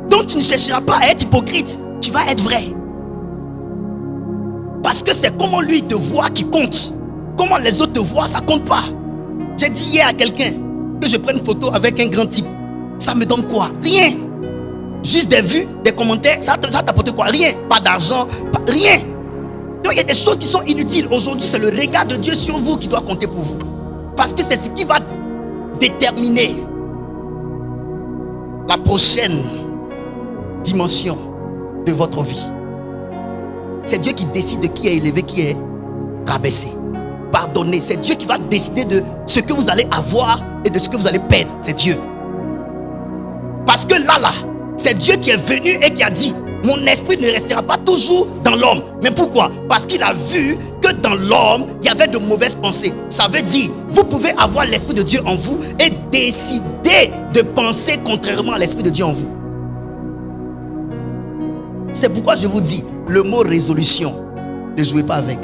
Donc tu ne chercheras pas à être hypocrite, tu vas être vrai. Parce que c'est comment lui te voit qui compte. Comment les autres te voient, ça compte pas. J'ai dit hier à quelqu'un que je prenne une photo avec un grand type. Ça me donne quoi? Rien. Juste des vues, des commentaires, ça t'apporte quoi? Rien. Pas d'argent, rien. Donc il y a des choses qui sont inutiles. Aujourd'hui, c'est le regard de Dieu sur vous qui doit compter pour vous. Parce que c'est ce qui va déterminer la prochaine dimension de votre vie. C'est Dieu qui décide de qui est élevé, qui est rabaissé. Pardonnez. C'est Dieu qui va décider de ce que vous allez avoir et de ce que vous allez perdre. C'est Dieu. Parce que là, c'est Dieu qui est venu et qui a dit: mon esprit ne restera pas toujours dans l'homme. Mais pourquoi? Parce qu'il a vu que dans l'homme, il y avait de mauvaises pensées. Ça veut dire, vous pouvez avoir l'esprit de Dieu en vous et décider de penser contrairement à l'esprit de Dieu en vous. C'est pourquoi je vous dis, le mot résolution, ne jouez pas avec.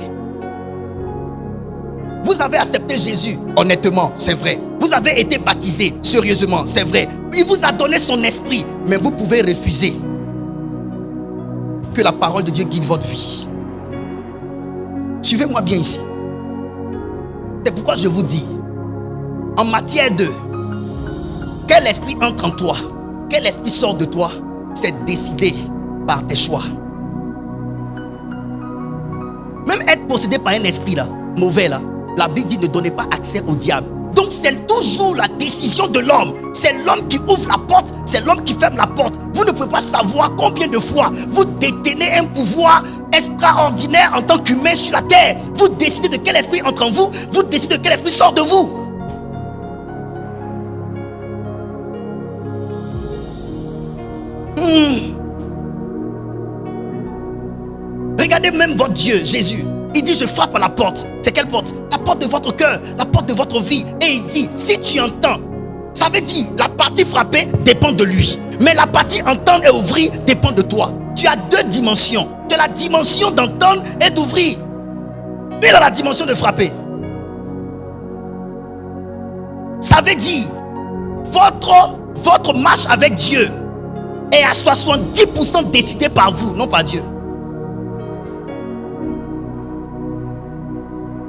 Vous avez accepté Jésus, honnêtement, c'est vrai. Vous avez été baptisé, sérieusement, c'est vrai. Il vous a donné son esprit, mais vous pouvez refuser que la parole de Dieu guide votre vie. Suivez-moi bien ici. C'est pourquoi je vous dis, en matière de quel esprit entre en toi, quel esprit sort de toi, c'est décidé par tes choix. êtes possédé par un esprit là, mauvais là, la Bible dit ne donnez pas accès au diable. Donc c'est toujours la décision de l'homme. C'est l'homme qui ouvre la porte, c'est l'homme qui ferme la porte. Vous ne pouvez pas savoir combien de fois vous détenez un pouvoir extraordinaire en tant qu'humain sur la terre. Vous décidez de quel esprit entre en vous, vous décidez de quel esprit sort de vous. Regardez même votre Dieu, Jésus. Il dit je frappe à la porte. C'est quelle porte? La porte de votre cœur, la porte de votre vie. Et il dit si tu entends, ça veut dire la partie frappée dépend de lui, mais la partie entendre et ouvrir dépend de toi. Tu as deux dimensions. Tu as la dimension d'entendre et d'ouvrir. Puis il a la dimension de frapper. Ça veut dire votre marche avec Dieu est à 70% décidée par vous, non par Dieu.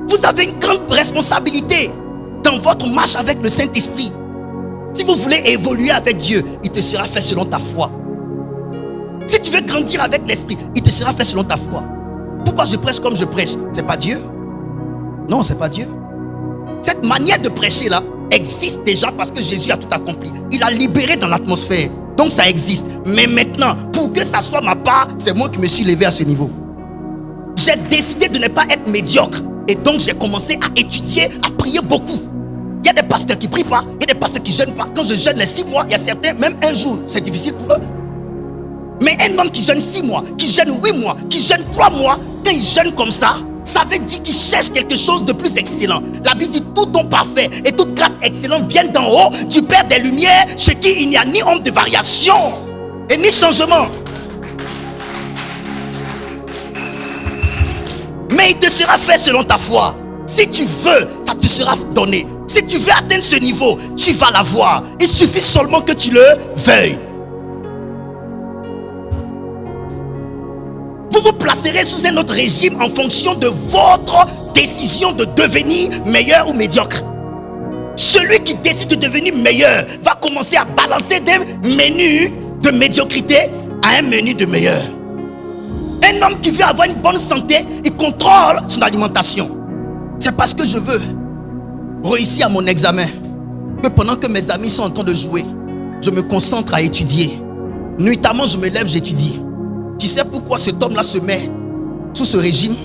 Vous avez une grande responsabilité dans votre marche avec le Saint-Esprit. Si vous voulez évoluer avec Dieu, il te sera fait selon ta foi. Si tu veux grandir avec l'Esprit, il te sera fait selon ta foi. Pourquoi je prêche comme je prêche? C'est pas Dieu? Non, c'est pas Dieu. Cette manière de prêcher là existe déjà parce que Jésus a tout accompli. Il a libéré dans l'atmosphère. Donc ça existe. Mais maintenant, pour que ça soit ma part, c'est moi qui me suis levé à ce niveau. J'ai décidé de ne pas être médiocre. Et donc j'ai commencé à étudier, à prier beaucoup. Il y a des pasteurs qui ne prient pas, il y a des pasteurs qui ne jeûnent pas. Quand je jeûne les 6 mois, il y a certains, même un jour, c'est difficile pour eux. Mais un homme qui jeûne 6 mois, qui jeûne 8 mois, qui jeûne 3 mois, quand il jeûne comme ça veut dire qu'il cherche quelque chose de plus excellent. La Bible dit tout don parfait et toute grâce excellente viennent d'en haut, du Père des Lumières, chez qui il n'y a ni ombre de variation et ni changement. Mais il te sera fait selon ta foi. Si tu veux, ça te sera donné. Si tu veux atteindre ce niveau, tu vas l'avoir. Il suffit seulement que tu le veuilles. Vous vous placerez sous un autre régime en fonction de votre décision de devenir meilleur ou médiocre. Celui qui décide de devenir meilleur va commencer à balancer d'un menu de médiocrité à un menu de meilleur. Un homme qui veut avoir une bonne santé, il contrôle son alimentation. C'est parce que je veux réussir à mon examen que pendant que mes amis sont en train de jouer, je me concentre à étudier. Nuitamment, je me lève, j'étudie. Tu sais pourquoi cet homme-là se met sous ce régime?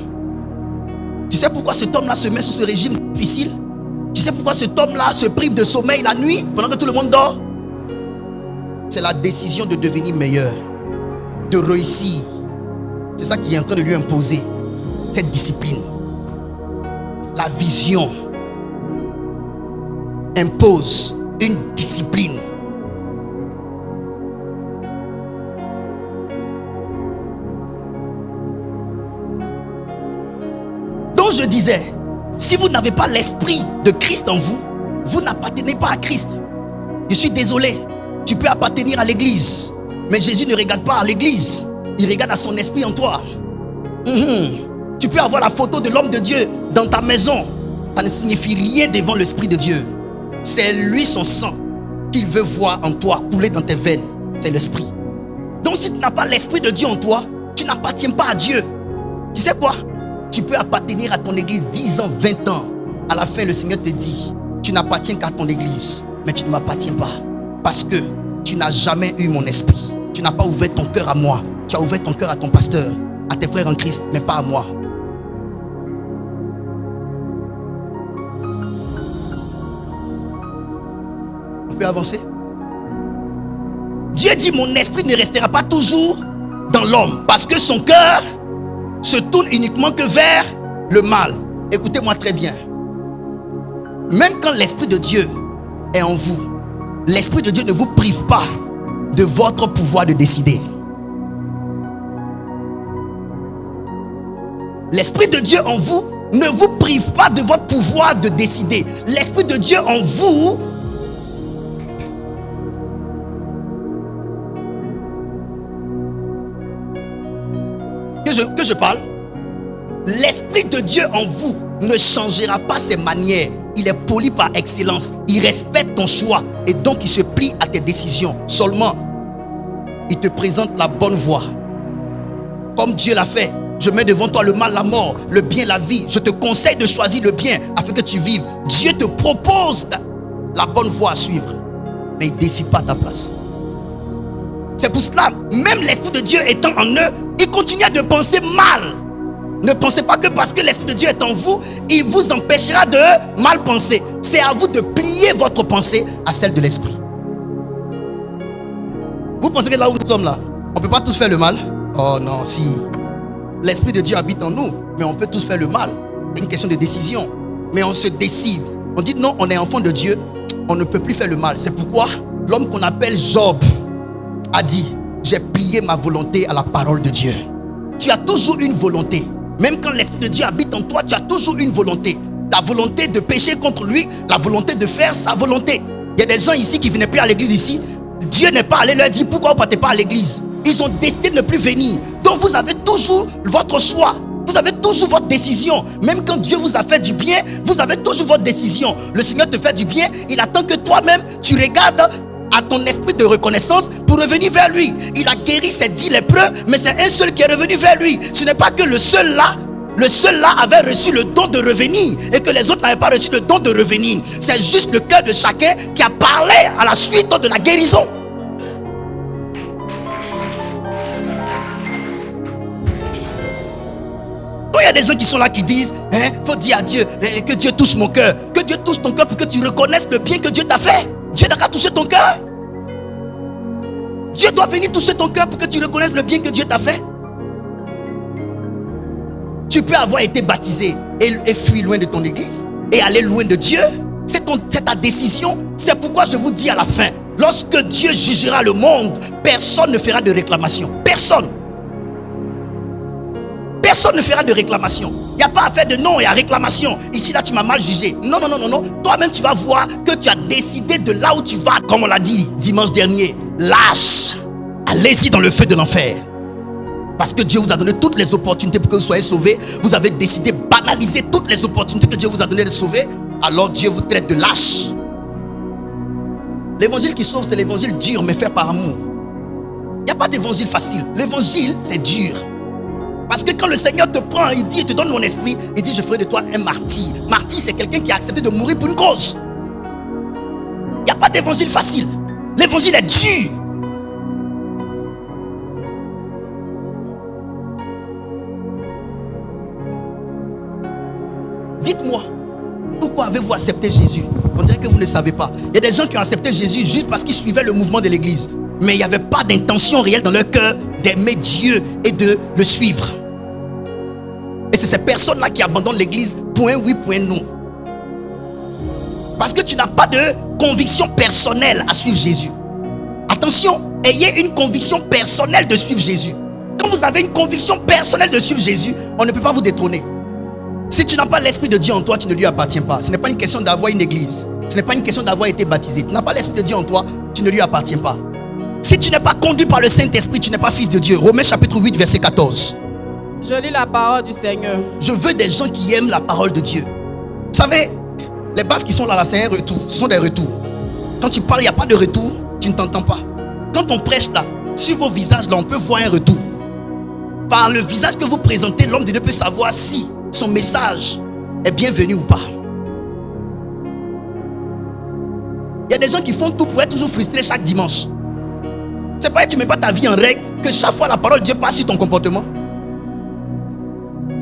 Tu sais pourquoi cet homme-là se met sous ce régime difficile? Tu sais pourquoi cet homme-là se prive de sommeil la nuit pendant que tout le monde dort? C'est la décision de devenir meilleur, de réussir. C'est ça qui est en train de lui imposer cette discipline. La vision impose une discipline. Donc je disais, si vous n'avez pas l'esprit de Christ en vous, vous n'appartenez pas à Christ. Je suis désolé, tu peux appartenir à l'église, mais Jésus ne regarde pas à l'église. Il regarde à son esprit en toi. Tu peux avoir la photo de l'homme de Dieu dans ta maison. Ça ne signifie rien devant l'Esprit de Dieu. C'est lui, son sang, qu'il veut voir en toi couler dans tes veines. C'est l'Esprit. Donc si tu n'as pas l'Esprit de Dieu en toi, tu n'appartiens pas à Dieu. Tu sais quoi? Tu peux appartenir à ton église 10 ans, 20 ans. À la fin, le Seigneur te dit, tu n'appartiens qu'à ton église, mais tu ne m'appartiens pas. Parce que tu n'as jamais eu mon esprit. Tu n'as pas ouvert ton cœur à moi. Tu as ouvert ton cœur à ton pasteur, à tes frères en Christ, mais pas à moi. On peut avancer? Dieu dit, mon esprit ne restera pas toujours dans l'homme, parce que son cœur se tourne uniquement que vers le mal. Écoutez-moi très bien. Même quand l'Esprit de Dieu est en vous, l'Esprit de Dieu ne vous prive pas de votre pouvoir de décider. L'Esprit de Dieu en vous ne vous prive pas de votre pouvoir de décider. L'Esprit de Dieu en vous que je parle. L'Esprit de Dieu en vous ne changera pas ses manières. Il est poli par excellence. Il respecte ton choix et donc il se plie à tes décisions. Seulement, il te présente la bonne voie. Comme Dieu l'a fait Je mets devant toi le mal, la mort, le bien, la vie. Je te conseille de choisir le bien afin que tu vives. Dieu te propose la bonne voie à suivre, mais il ne décide pas à ta place. C'est pour cela, même l'Esprit de Dieu étant en eux, ils continuent de penser mal. Ne pensez pas que parce que l'Esprit de Dieu est en vous, il vous empêchera de mal penser. C'est à vous de plier votre pensée à celle de l'Esprit. Vous pensez que là où nous sommes là, on ne peut pas tous faire le mal? Oh non, si. L'Esprit de Dieu habite en nous, mais on peut tous faire le mal. C'est une question de décision. Mais on se décide. On dit non, on est enfant de Dieu, on ne peut plus faire le mal. C'est pourquoi l'homme qu'on appelle Job a dit, j'ai plié ma volonté à la parole de Dieu. Tu as toujours une volonté. Même quand l'Esprit de Dieu habite en toi, tu as toujours une volonté. La volonté de pécher contre lui, la volonté de faire sa volonté. Il y a des gens ici qui ne venaient plus à l'église ici. Dieu n'est pas allé leur dire pourquoi vous ne partez pas à l'église. Ils ont décidé de ne plus venir. Donc vous avez toujours votre choix. Vous avez toujours votre décision. Même quand Dieu vous a fait du bien, vous avez toujours votre décision. Le Seigneur te fait du bien. Il attend que toi-même, tu regardes à ton esprit de reconnaissance pour revenir vers lui. Il a guéri ses 10 lépreux, mais c'est un seul qui est revenu vers lui. Ce n'est pas que le seul là avait reçu le don de revenir et que les autres n'avaient pas reçu le don de revenir. C'est juste le cœur de chacun qui a parlé à la suite de la guérison. Il y a des gens qui sont là qui disent, faut dire à Dieu que Dieu touche mon cœur. Que Dieu touche ton cœur pour que tu reconnaisses le bien que Dieu t'a fait. Dieu n'a qu'à toucher ton cœur. Dieu doit venir toucher ton cœur pour que tu reconnaisses le bien que Dieu t'a fait. Tu peux avoir été baptisé et fuir loin de ton église et aller loin de Dieu. C'est ta décision. C'est pourquoi je vous dis à la fin, lorsque Dieu jugera le monde, personne ne fera de réclamation. Personne. Personne ne fera de réclamation. Il n'y a pas à faire de non et à réclamation. Ici, là, tu m'as mal jugé. Non. Toi-même, tu vas voir que tu as décidé de là où tu vas. Comme on l'a dit dimanche dernier. Lâche. Allez-y dans le feu de l'enfer. Parce que Dieu vous a donné toutes les opportunités pour que vous soyez sauvés. Vous avez décidé de banaliser toutes les opportunités que Dieu vous a donné de sauver. Alors Dieu vous traite de lâche. L'évangile qui sauve, c'est l'évangile dur, mais fait par amour. Il n'y a pas d'évangile facile. L'évangile, c'est dur. Parce que quand le Seigneur te prend, il dit, il te donne mon esprit, il dit, je ferai de toi un martyr. Martyr, c'est quelqu'un qui a accepté de mourir pour une cause. Il n'y a pas d'évangile facile. L'évangile est dur. Dites-moi, pourquoi avez-vous accepté Jésus? On dirait que vous ne savez pas. Il y a des gens qui ont accepté Jésus juste parce qu'ils suivaient le mouvement de l'église. Mais il n'y avait pas d'intention réelle dans leur cœur d'aimer Dieu et de le suivre. Et c'est ces personnes-là qui abandonnent l'église, point oui, point non. Parce que tu n'as pas de conviction personnelle à suivre Jésus. Attention, ayez une conviction personnelle de suivre Jésus. Quand vous avez une conviction personnelle de suivre Jésus, on ne peut pas vous détrôner. Si tu n'as pas l'Esprit de Dieu en toi, tu ne lui appartiens pas. Ce n'est pas une question d'avoir une église. Ce n'est pas une question d'avoir été baptisé. Tu n'as pas l'Esprit de Dieu en toi, tu ne lui appartiens pas. Si tu n'es pas conduit par le Saint-Esprit, tu n'es pas fils de Dieu. Romains chapitre 8, verset 14. Je lis la parole du Seigneur. Je veux des gens qui aiment la parole de Dieu. Vous savez, les baffes qui sont là, c'est un retour. Ce sont des retours. Quand tu parles, il n'y a pas de retour, tu ne t'entends pas. Quand on prêche là, sur vos visages là, on peut voir un retour. Par le visage que vous présentez, l'homme de Dieu peut savoir si son message est bienvenu ou pas. Il y a des gens qui font tout pour être toujours frustrés chaque dimanche. C'est pas que tu ne mets pas ta vie en règle, que chaque fois la parole de Dieu passe sur ton comportement.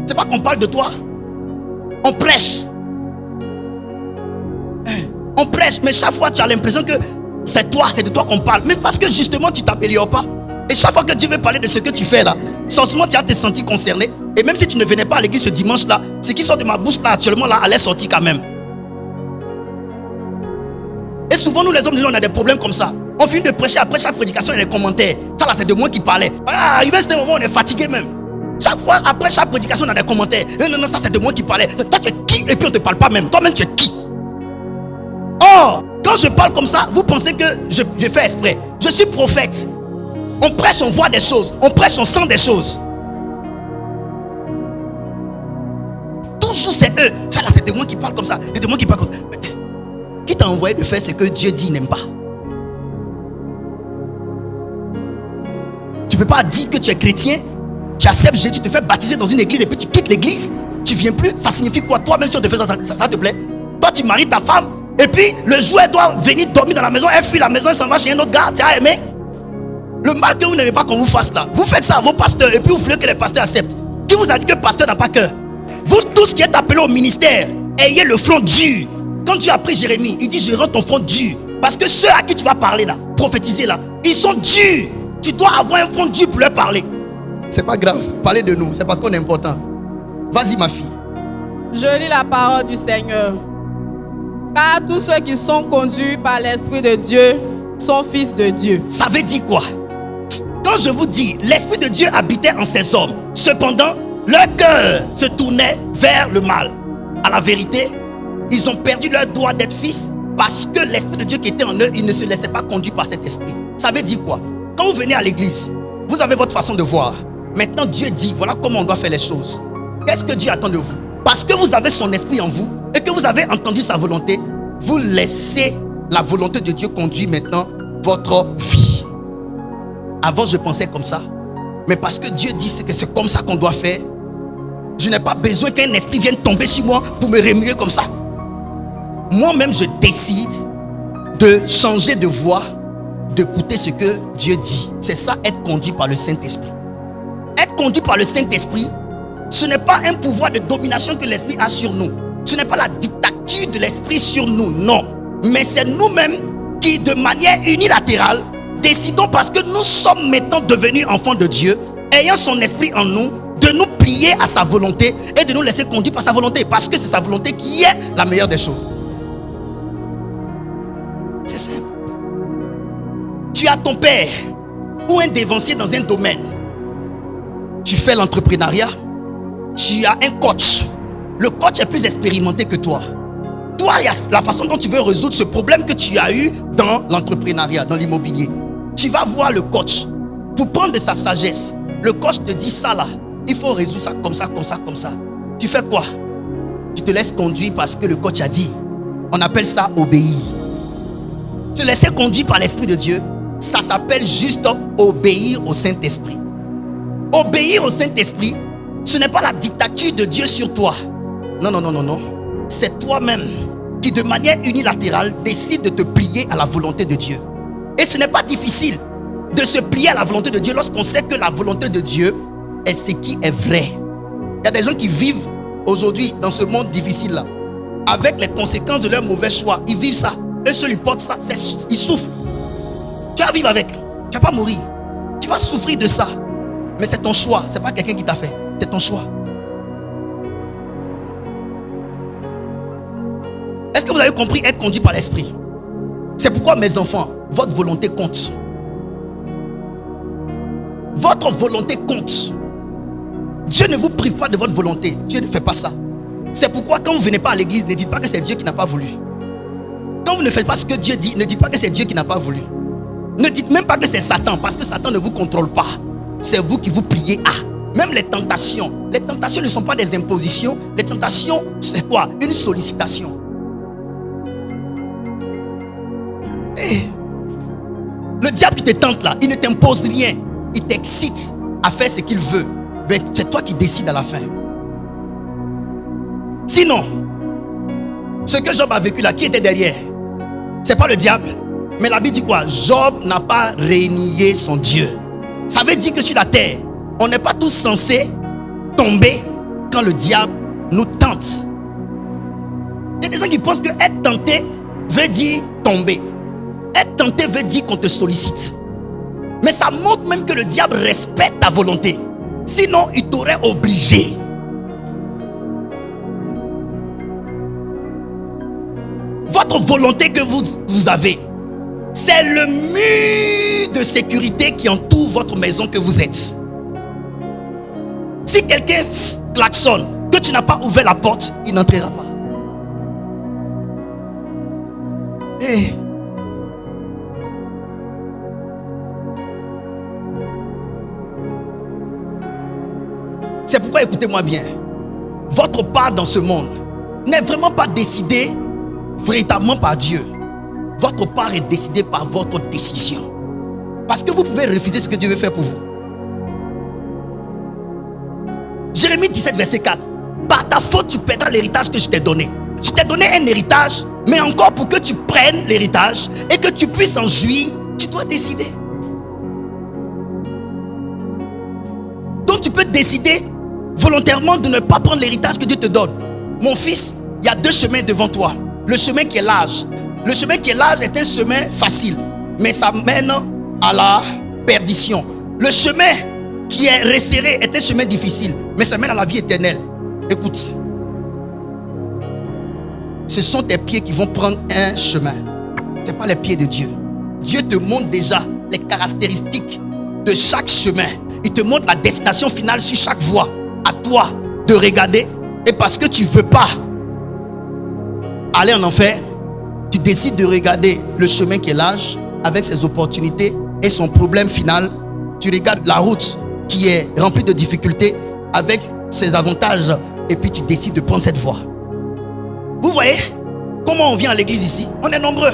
C'est pas qu'on parle de toi. On prêche. On prêche, mais chaque fois tu as l'impression que c'est toi, c'est de toi qu'on parle. Mais parce que justement tu ne t'améliores pas. Et chaque fois que Dieu veut parler de ce que tu fais là, forcément tu as te sentir concerné. Et même si tu ne venais pas à l'église ce dimanche là, ce qui sort de ma bouche là actuellement là allait sortir quand même. Et souvent nous les hommes de Dieu on a des problèmes comme ça. On finit de prêcher, après chaque prédication il y a des commentaires. Ça là c'est de moi qui parlais. Il va un moment on est fatigué même. Chaque fois après chaque prédication on a des commentaires. Non, ça c'est de moi qui parlais. Toi tu es qui? Et puis on ne te parle pas même. Toi-même tu es qui? Or, quand je parle comme ça, vous pensez que je fais exprès. Je suis prophète. On prêche, on voit des choses. On prêche, on sent des choses. Toujours c'est eux. Ça là c'est de moi qui parle comme ça. C'est de moi qui parle comme ça. Mais, qui t'a envoyé de faire ce que Dieu dit n'aime pas? Tu ne peux pas dire que tu es chrétien. Tu tu acceptes Jésus, tu te fais baptiser dans une église et puis tu quittes l'église, tu viens plus. Ça signifie quoi? Toi, même si on te fait ça te plaît? Toi, tu maries ta femme et puis le jour elle doit venir dormir dans la maison, elle fuit la maison, elle s'en va chez un autre gars. Tu as aimé? Le mal que vous n'aimez pas qu'on vous fasse là, vous faites ça à vos pasteurs et puis vous voulez que les pasteurs acceptent. Qui vous a dit que le pasteur n'a pas cœur? Vous tous qui êtes appelés au ministère, ayez le front dur. Quand Dieu a pris Jérémie, il dit je rends ton front dur. Parce que ceux à qui tu vas parler là, prophétiser là, ils sont durs. Tu dois avoir un front dur pour leur parler. C'est pas grave, parlez de nous, c'est parce qu'on est important. Vas-y ma fille. Je lis la parole du Seigneur. Car tous ceux qui sont conduits par l'Esprit de Dieu sont fils de Dieu. Ça veut dire quoi? Quand je vous dis, l'Esprit de Dieu habitait en ces hommes, cependant, leur cœur se tournait vers le mal. À la vérité, ils ont perdu leur droit d'être fils parce que l'Esprit de Dieu qui était en eux, ils ne se laissaient pas conduire par cet esprit. Ça veut dire quoi? Quand vous venez à l'église, vous avez votre façon de voir. Maintenant, Dieu dit, voilà comment on doit faire les choses. Qu'est-ce que Dieu attend de vous? Parce que vous avez son esprit en vous et que vous avez entendu sa volonté, vous laissez la volonté de Dieu conduire maintenant votre vie. Avant, je pensais comme ça. Mais parce que Dieu dit que c'est comme ça qu'on doit faire, je n'ai pas besoin qu'un esprit vienne tomber sur moi pour me remuer comme ça. Moi-même, je décide de changer de voie, d'écouter ce que Dieu dit. C'est ça, être conduit par le Saint-Esprit. Être conduit par le Saint-Esprit, ce n'est pas un pouvoir de domination que l'Esprit a sur nous. Ce n'est pas la dictature de l'Esprit sur nous, non. Mais c'est nous-mêmes qui, de manière unilatérale, décidons parce que nous sommes maintenant devenus enfants de Dieu, ayant son esprit en nous, de nous plier à sa volonté et de nous laisser conduire par sa volonté. Parce que c'est sa volonté qui est la meilleure des choses. C'est simple. Tu as ton père ou un dévancier dans un domaine. Tu fais l'entrepreneuriat. Tu as un coach. Le coach est plus expérimenté que toi. Toi, il y a la façon dont tu veux résoudre ce problème que tu as eu dans l'entrepreneuriat, dans l'immobilier. Tu vas voir le coach pour prendre de sa sagesse. Le coach te dit ça là, il faut résoudre ça comme ça, comme ça, comme ça. Tu fais quoi? Tu te laisses conduire parce que le coach a dit. On appelle ça obéir. Se laisser conduire par l'Esprit de Dieu, ça s'appelle juste obéir au Saint-Esprit. Obéir au Saint-Esprit, ce n'est pas la dictature de Dieu sur toi. Non, non, non, non, non. C'est toi-même qui de manière unilatérale décide de te plier à la volonté de Dieu. Et ce n'est pas difficile de se plier à la volonté de Dieu lorsqu'on sait que la volonté de Dieu est ce qui est vrai. Il y a des gens qui vivent aujourd'hui dans ce monde difficile là, avec les conséquences de leurs mauvais choix. Ils vivent ça. Eux seuls ils portent ça, ils souffrent. Tu vas vivre avec, tu ne vas pas mourir. Tu vas souffrir de ça. Mais c'est ton choix, ce n'est pas quelqu'un qui t'a fait. C'est ton choix. Est-ce que vous avez compris être conduit par l'esprit? C'est pourquoi mes enfants, votre volonté compte. Votre volonté compte. Dieu ne vous prive pas de votre volonté. Dieu ne fait pas ça. C'est pourquoi quand vous ne venez pas à l'église, ne dites pas que c'est Dieu qui n'a pas voulu. Quand vous ne faites pas ce que Dieu dit, ne dites pas que c'est Dieu qui n'a pas voulu. Ne dites même pas que c'est Satan, parce que Satan ne vous contrôle pas. C'est vous qui vous pliez à. Même les tentations ne sont pas des impositions. Les tentations, c'est quoi? Une sollicitation. Le diable qui te tente là, il ne t'impose rien. Il t'excite à faire ce qu'il veut. Mais c'est toi qui décides à la fin. Sinon, ce que Job a vécu là, qui était derrière? C'est pas le diable. Mais la Bible dit quoi? Job n'a pas renié son Dieu. Ça veut dire que sur la terre, on n'est pas tous censés tomber quand le diable nous tente. Il y a des gens qui pensent que être tenté veut dire tomber. Être tenté veut dire qu'on te sollicite. Mais ça montre même que le diable respecte ta volonté. Sinon, il t'aurait obligé. Votre volonté que vous avez, c'est le mur de sécurité qui entoure votre maison que vous êtes. Si quelqu'un klaxonne, que tu n'as pas ouvert la porte, il n'entrera pas. C'est pourquoi écoutez-moi bien. Votre part dans ce monde n'est vraiment pas décidée véritablement par Dieu. Votre part est décidée par votre décision. Parce que vous pouvez refuser ce que Dieu veut faire pour vous. Jérémie 17, verset 4. Par ta faute, tu perdras l'héritage que je t'ai donné. Je t'ai donné un héritage, mais encore pour que tu prennes l'héritage et que tu puisses en jouir, tu dois décider. Donc tu peux décider volontairement de ne pas prendre l'héritage que Dieu te donne. Mon fils, il y a deux chemins devant toi. Le chemin qui est large. Le chemin qui est large est un chemin facile, mais ça mène à la perdition. Le chemin qui est resserré est un chemin difficile, mais ça mène à la vie éternelle. Écoute, ce sont tes pieds qui vont prendre un chemin. Ce n'est pas les pieds de Dieu. Dieu te montre déjà les caractéristiques de chaque chemin. Il te montre la destination finale sur chaque voie. À toi de regarder. Et parce que tu ne veux pas aller en enfer, tu décides de regarder le chemin qui est large avec ses opportunités et son problème final. Tu regardes la route qui est remplie de difficultés avec ses avantages et puis tu décides de prendre cette voie. Vous voyez comment on vient à l'église ici? On est nombreux,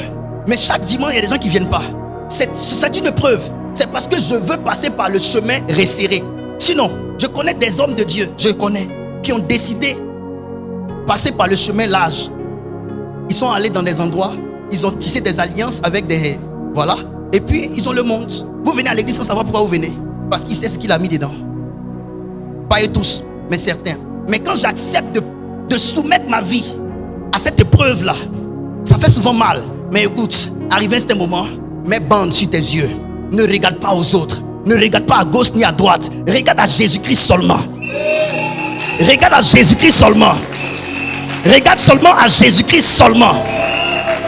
mais chaque dimanche il y a des gens qui ne viennent pas. C'est une preuve. C'est parce que je veux passer par le chemin resserré. Sinon, je connais des hommes de Dieu, qui ont décidé de passer par le chemin large. Ils sont allés dans des endroits, ils ont tissé des alliances avec des... Voilà. Et puis, ils ont le monde. Vous venez à l'église sans savoir pourquoi vous venez. Parce qu'il sait ce qu'il a mis dedans. Pas eux tous, mais certains. Mais quand j'accepte de soumettre ma vie à cette épreuve-là, ça fait souvent mal. Mais écoute, arrivé à ce moment, mets bande sur tes yeux. Ne regarde pas aux autres. Ne regarde pas à gauche ni à droite. Regarde à Jésus-Christ seulement. Regarde à Jésus-Christ seulement. Regarde seulement à Jésus-Christ seulement.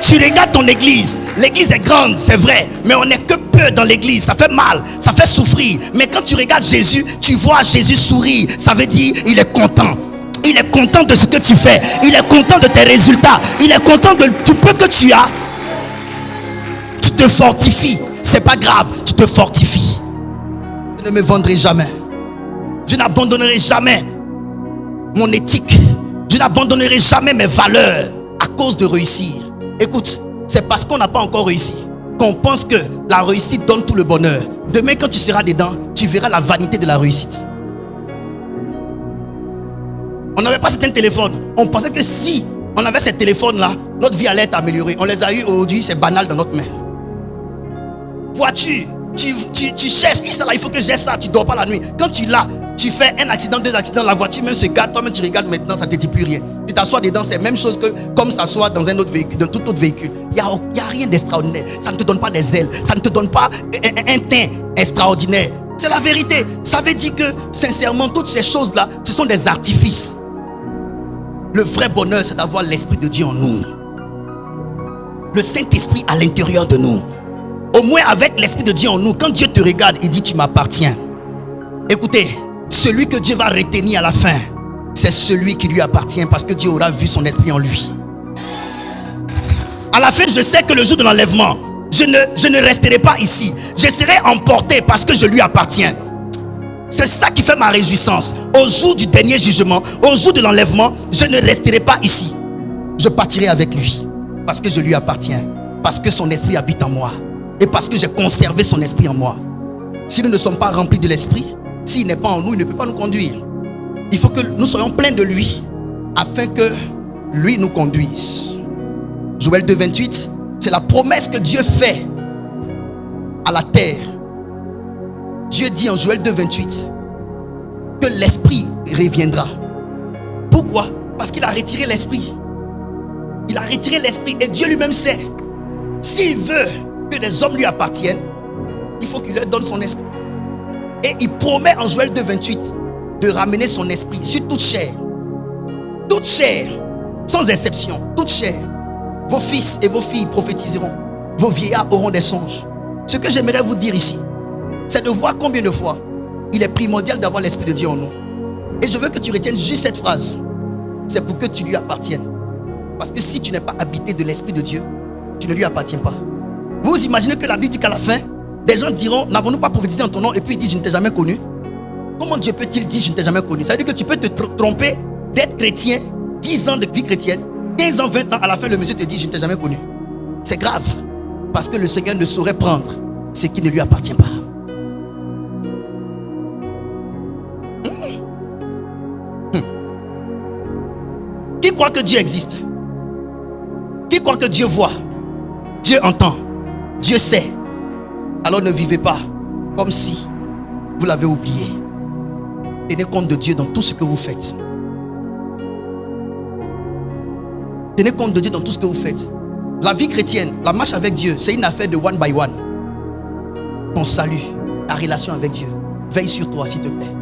Tu regardes ton église. L'église est grande, c'est vrai. Mais on n'est que peu dans l'église. Ça fait mal, ça fait souffrir. Mais quand tu regardes Jésus, tu vois Jésus sourire. Ça veut dire il est content. Il est content de ce que tu fais. Il est content de tes résultats. Il est content de tout peu que tu as. Tu te fortifies. C'est pas grave, tu te fortifies. Je ne me vendrai jamais. Je n'abandonnerai jamais mon éthique. Je n'abandonnerai jamais mes valeurs à cause de réussir. Écoute, c'est parce qu'on n'a pas encore réussi qu'on pense que la réussite donne tout le bonheur. Demain, quand tu seras dedans, tu verras la vanité de la réussite. On n'avait pas certains téléphones. On pensait que si on avait ces téléphones-là, notre vie allait être améliorée. On les a eu aujourd'hui, c'est banal dans notre main. Voiture, tu cherches, il faut que j'ai ça, tu ne dors pas la nuit. Quand tu l'as, tu fais un accident, 2 accidents, la voiture même se gâte, toi-même tu regardes maintenant, ça ne te dit plus rien. Tu t'assois dedans, c'est la même chose que comme s'asseoir dans un autre véhicule, dans tout autre véhicule. Il n'y a rien d'extraordinaire. Ça ne te donne pas des ailes, ça ne te donne pas un teint extraordinaire. C'est la vérité. Ça veut dire que, sincèrement, toutes ces choses-là, ce sont des artifices. Le vrai bonheur, c'est d'avoir l'Esprit de Dieu en nous. Le Saint-Esprit à l'intérieur de nous. Au moins avec l'Esprit de Dieu en nous, quand Dieu te regarde, il dit tu m'appartiens. Écoutez, celui que Dieu va retenir à la fin, c'est celui qui lui appartient parce que Dieu aura vu son esprit en lui. À la fin, je sais que le jour de l'enlèvement, je ne resterai pas ici. Je serai emporté parce que je lui appartiens. C'est ça qui fait ma réjouissance. Au jour du dernier jugement, au jour de l'enlèvement, je ne resterai pas ici. Je partirai avec lui parce que je lui appartiens. Parce que son esprit habite en moi. Et parce que j'ai conservé son esprit en moi. Si nous ne sommes pas remplis de l'esprit, s'il n'est pas en nous, il ne peut pas nous conduire. Il faut que nous soyons pleins de lui afin que lui nous conduise. Joël 2, 28, c'est la promesse que Dieu fait à la terre. Dieu dit en Joël 2, 28 que l'esprit reviendra. Pourquoi? Parce qu'il a retiré l'esprit. Il a retiré l'esprit et Dieu lui-même sait. S'il veut que les hommes lui appartiennent, il faut qu'il leur donne son esprit. Et il promet en Joël 2, 28 de ramener son esprit sur toute chair. Toute chair, sans exception, toute chair. Vos fils et vos filles prophétiseront. Vos vieillards auront des songes. Ce que j'aimerais vous dire ici, c'est de voir combien de fois il est primordial d'avoir l'Esprit de Dieu en nous. Et je veux que tu retiennes juste cette phrase. C'est pour que tu lui apppartiennes. Parce que si tu n'es pas habité de l'Esprit de Dieu, tu ne lui appartiens pas. Vous imaginez que la Bible dit qu'à la fin, des gens diront, n'avons-nous pas prophétisé en ton nom? Et puis il dit, je ne t'ai jamais connu. Comment Dieu peut-il dire, je ne t'ai jamais connu? Ça veut dire que tu peux te tromper d'être chrétien, 10 ans de vie chrétienne, 15 ans, 20 ans, à la fin le monsieur te dit, je ne t'ai jamais connu. C'est grave. Parce que le Seigneur ne saurait prendre ce qui ne lui appartient pas. croit que Dieu existe? Qui croit que Dieu voit? Dieu entend, Dieu sait. Alors ne vivez pas comme si vous l'avez oublié. Tenez compte de Dieu dans tout ce que vous faites. Tenez compte de Dieu dans tout ce que vous faites. La vie chrétienne, la marche avec Dieu, c'est une affaire de one by one. Ton salut, ta relation avec Dieu. Veille sur toi, s'il te plaît.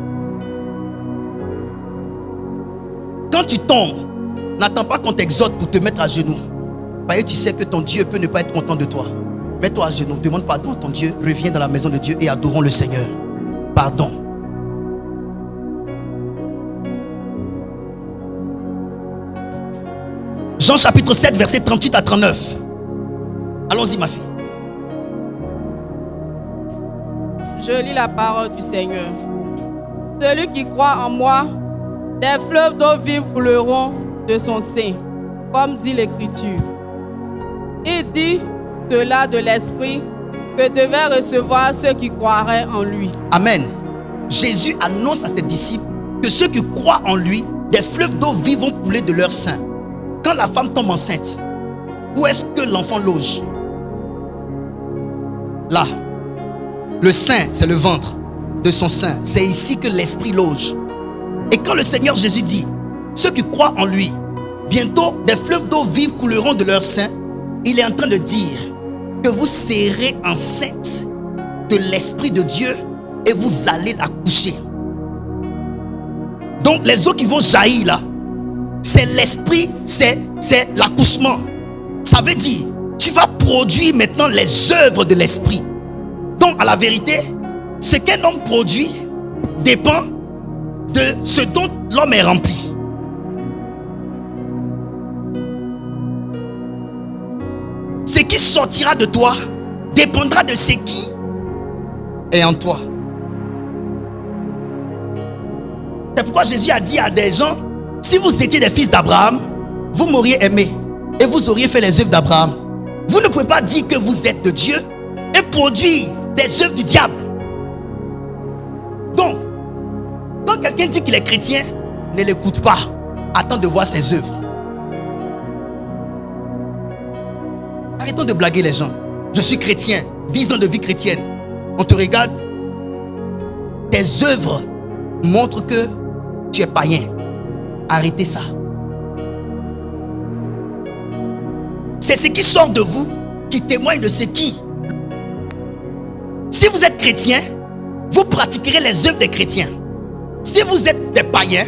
Quand tu tombes, n'attends pas qu'on t'exhorte pour te mettre à genoux. Parce que tu sais que ton Dieu peut ne pas être content de toi. Mets-toi à genoux, demande pardon à ton Dieu, reviens dans la maison de Dieu et adorons le Seigneur. Pardon. Jean chapitre 7, verset 38 à 39. Allons-y, ma fille. Je lis la parole du Seigneur. Celui qui croit en moi, des fleuves d'eau vive couleront de son sein, comme dit l'Écriture. Il dit cela de l'Esprit que devaient recevoir ceux qui croiraient en lui. Amen. Jésus annonce à ses disciples que ceux qui croient en lui, des fleuves d'eau vive vont couler de leur sein. Quand la femme tombe enceinte, où est-ce que l'enfant loge? Là. Le sein, c'est le ventre de son sein. C'est ici que l'esprit loge. Et quand le Seigneur Jésus dit, ceux qui croient en lui, bientôt des fleuves d'eau vive couleront de leur sein, il est en train de dire que vous serez enceinte de l'Esprit de Dieu et vous allez l'accoucher. Donc les eaux qui vont jaillir là, c'est l'Esprit, c'est l'accouchement. Ça veut dire, tu vas produire maintenant les œuvres de l'Esprit. Donc à la vérité, ce qu'un homme produit dépend de ce dont l'homme est rempli. Ce qui sortira de toi dépendra de ce qui est en toi. C'est pourquoi Jésus a dit à des gens, si vous étiez des fils d'Abraham, vous m'auriez aimé et vous auriez fait les œuvres d'Abraham. Vous ne pouvez pas dire que vous êtes de Dieu et produire des œuvres du diable. Donc, quand quelqu'un dit qu'il est chrétien, ne l'écoute pas. Attends de voir ses œuvres. Arrêtons de blaguer les gens. Je suis chrétien, 10 ans de vie chrétienne. On te regarde. Tes œuvres montrent que tu es païen. Arrêtez ça. C'est ce qui sort de vous qui témoigne de ce qui. Si vous êtes chrétien, vous pratiquerez les œuvres des chrétiens. Si vous êtes des païens,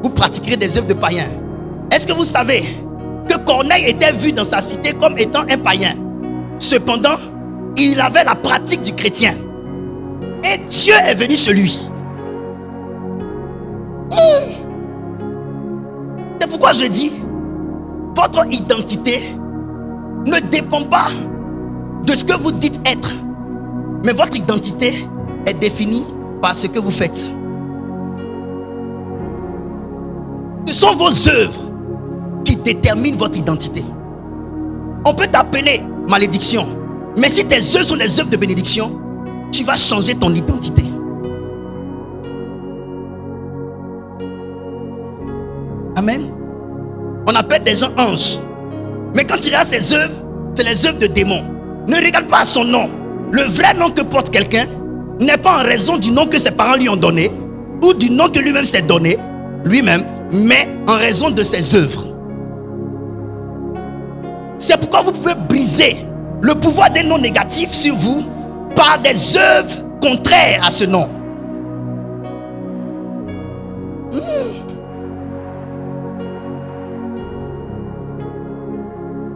vous pratiquerez des œuvres de païens. Est-ce que vous savez que Corneille était vu dans sa cité comme étant un païen? Cependant, il avait la pratique du chrétien. Et Dieu est venu chez lui. C'est pourquoi je dis, votre identité ne dépend pas de ce que vous dites être. Mais votre identité est définie par ce que vous faites. Ce sont vos œuvres qui déterminent votre identité. On peut t'appeler malédiction, mais si tes œuvres sont les œuvres de bénédiction, tu vas changer ton identité. Amen. On appelle des gens anges, mais quand tu regardes ses œuvres, c'est les œuvres de démons. Ne regarde pas son nom. Le vrai nom que porte quelqu'un n'est pas en raison du nom que ses parents lui ont donné ou du nom que lui-même s'est donné, lui-même, mais en raison de ses œuvres. C'est pourquoi vous pouvez briser le pouvoir des noms négatifs sur vous par des œuvres contraires à ce nom.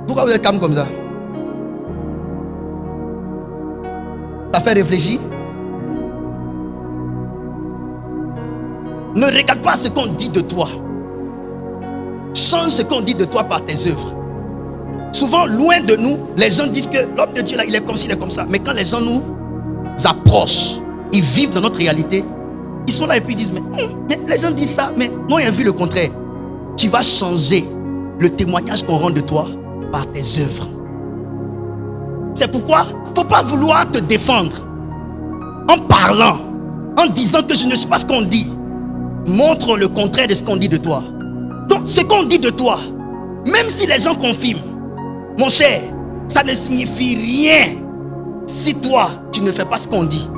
Pourquoi vous êtes calme comme ça? Ça fait réfléchir. Ne regarde pas ce qu'on dit de toi. Change ce qu'on dit de toi par tes œuvres. Souvent, loin de nous, les gens disent que l'homme de Dieu, là, il est comme ci, il est comme ça. Mais quand les gens nous approchent, ils vivent dans notre réalité, ils sont là et puis ils disent, mais les gens disent ça, mais moi, j'ai vu le contraire. Tu vas changer le témoignage qu'on rend de toi par tes œuvres. C'est pourquoi il ne faut pas vouloir te défendre en parlant, en disant que je ne sais pas ce qu'on dit. Montre le contraire de ce qu'on dit de toi. Donc, ce qu'on dit de toi, même si les gens confirment, mon cher, ça ne signifie rien si toi, tu ne fais pas ce qu'on dit.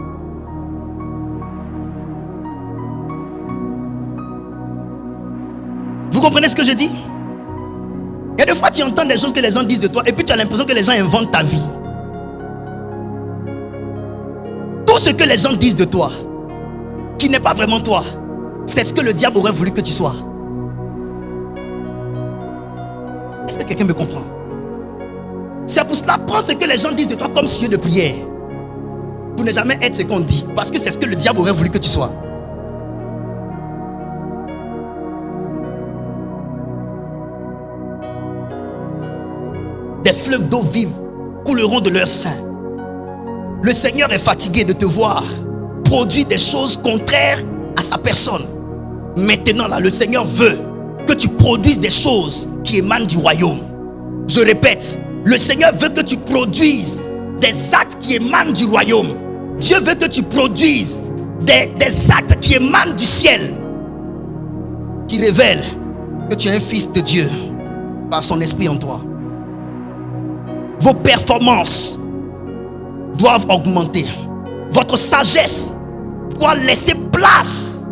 Vous comprenez ce que je dis? Il y a des fois, tu entends des choses que les gens disent de toi et puis tu as l'impression que les gens inventent ta vie. Tout ce que les gens disent de toi, qui n'est pas vraiment toi, c'est ce que le diable aurait voulu que tu sois. Est-ce que quelqu'un me comprend? C'est pour cela, prends ce que les gens disent de toi comme sujet de prière. Pour ne jamais être ce qu'on dit. Parce que c'est ce que le diable aurait voulu que tu sois. Des fleuves d'eau vive couleront de leur sein. Le Seigneur est fatigué de te voir produire des choses contraires à sa personne. Maintenant là, le Seigneur veut que tu produises des choses qui émanent du royaume. Je répète, le Seigneur veut que tu produises des actes qui émanent du royaume. Dieu veut que tu produises des actes qui émanent du ciel, qui révèlent que tu es un fils de Dieu par son esprit en toi. Vos performances doivent augmenter. Votre sagesse doit laisser place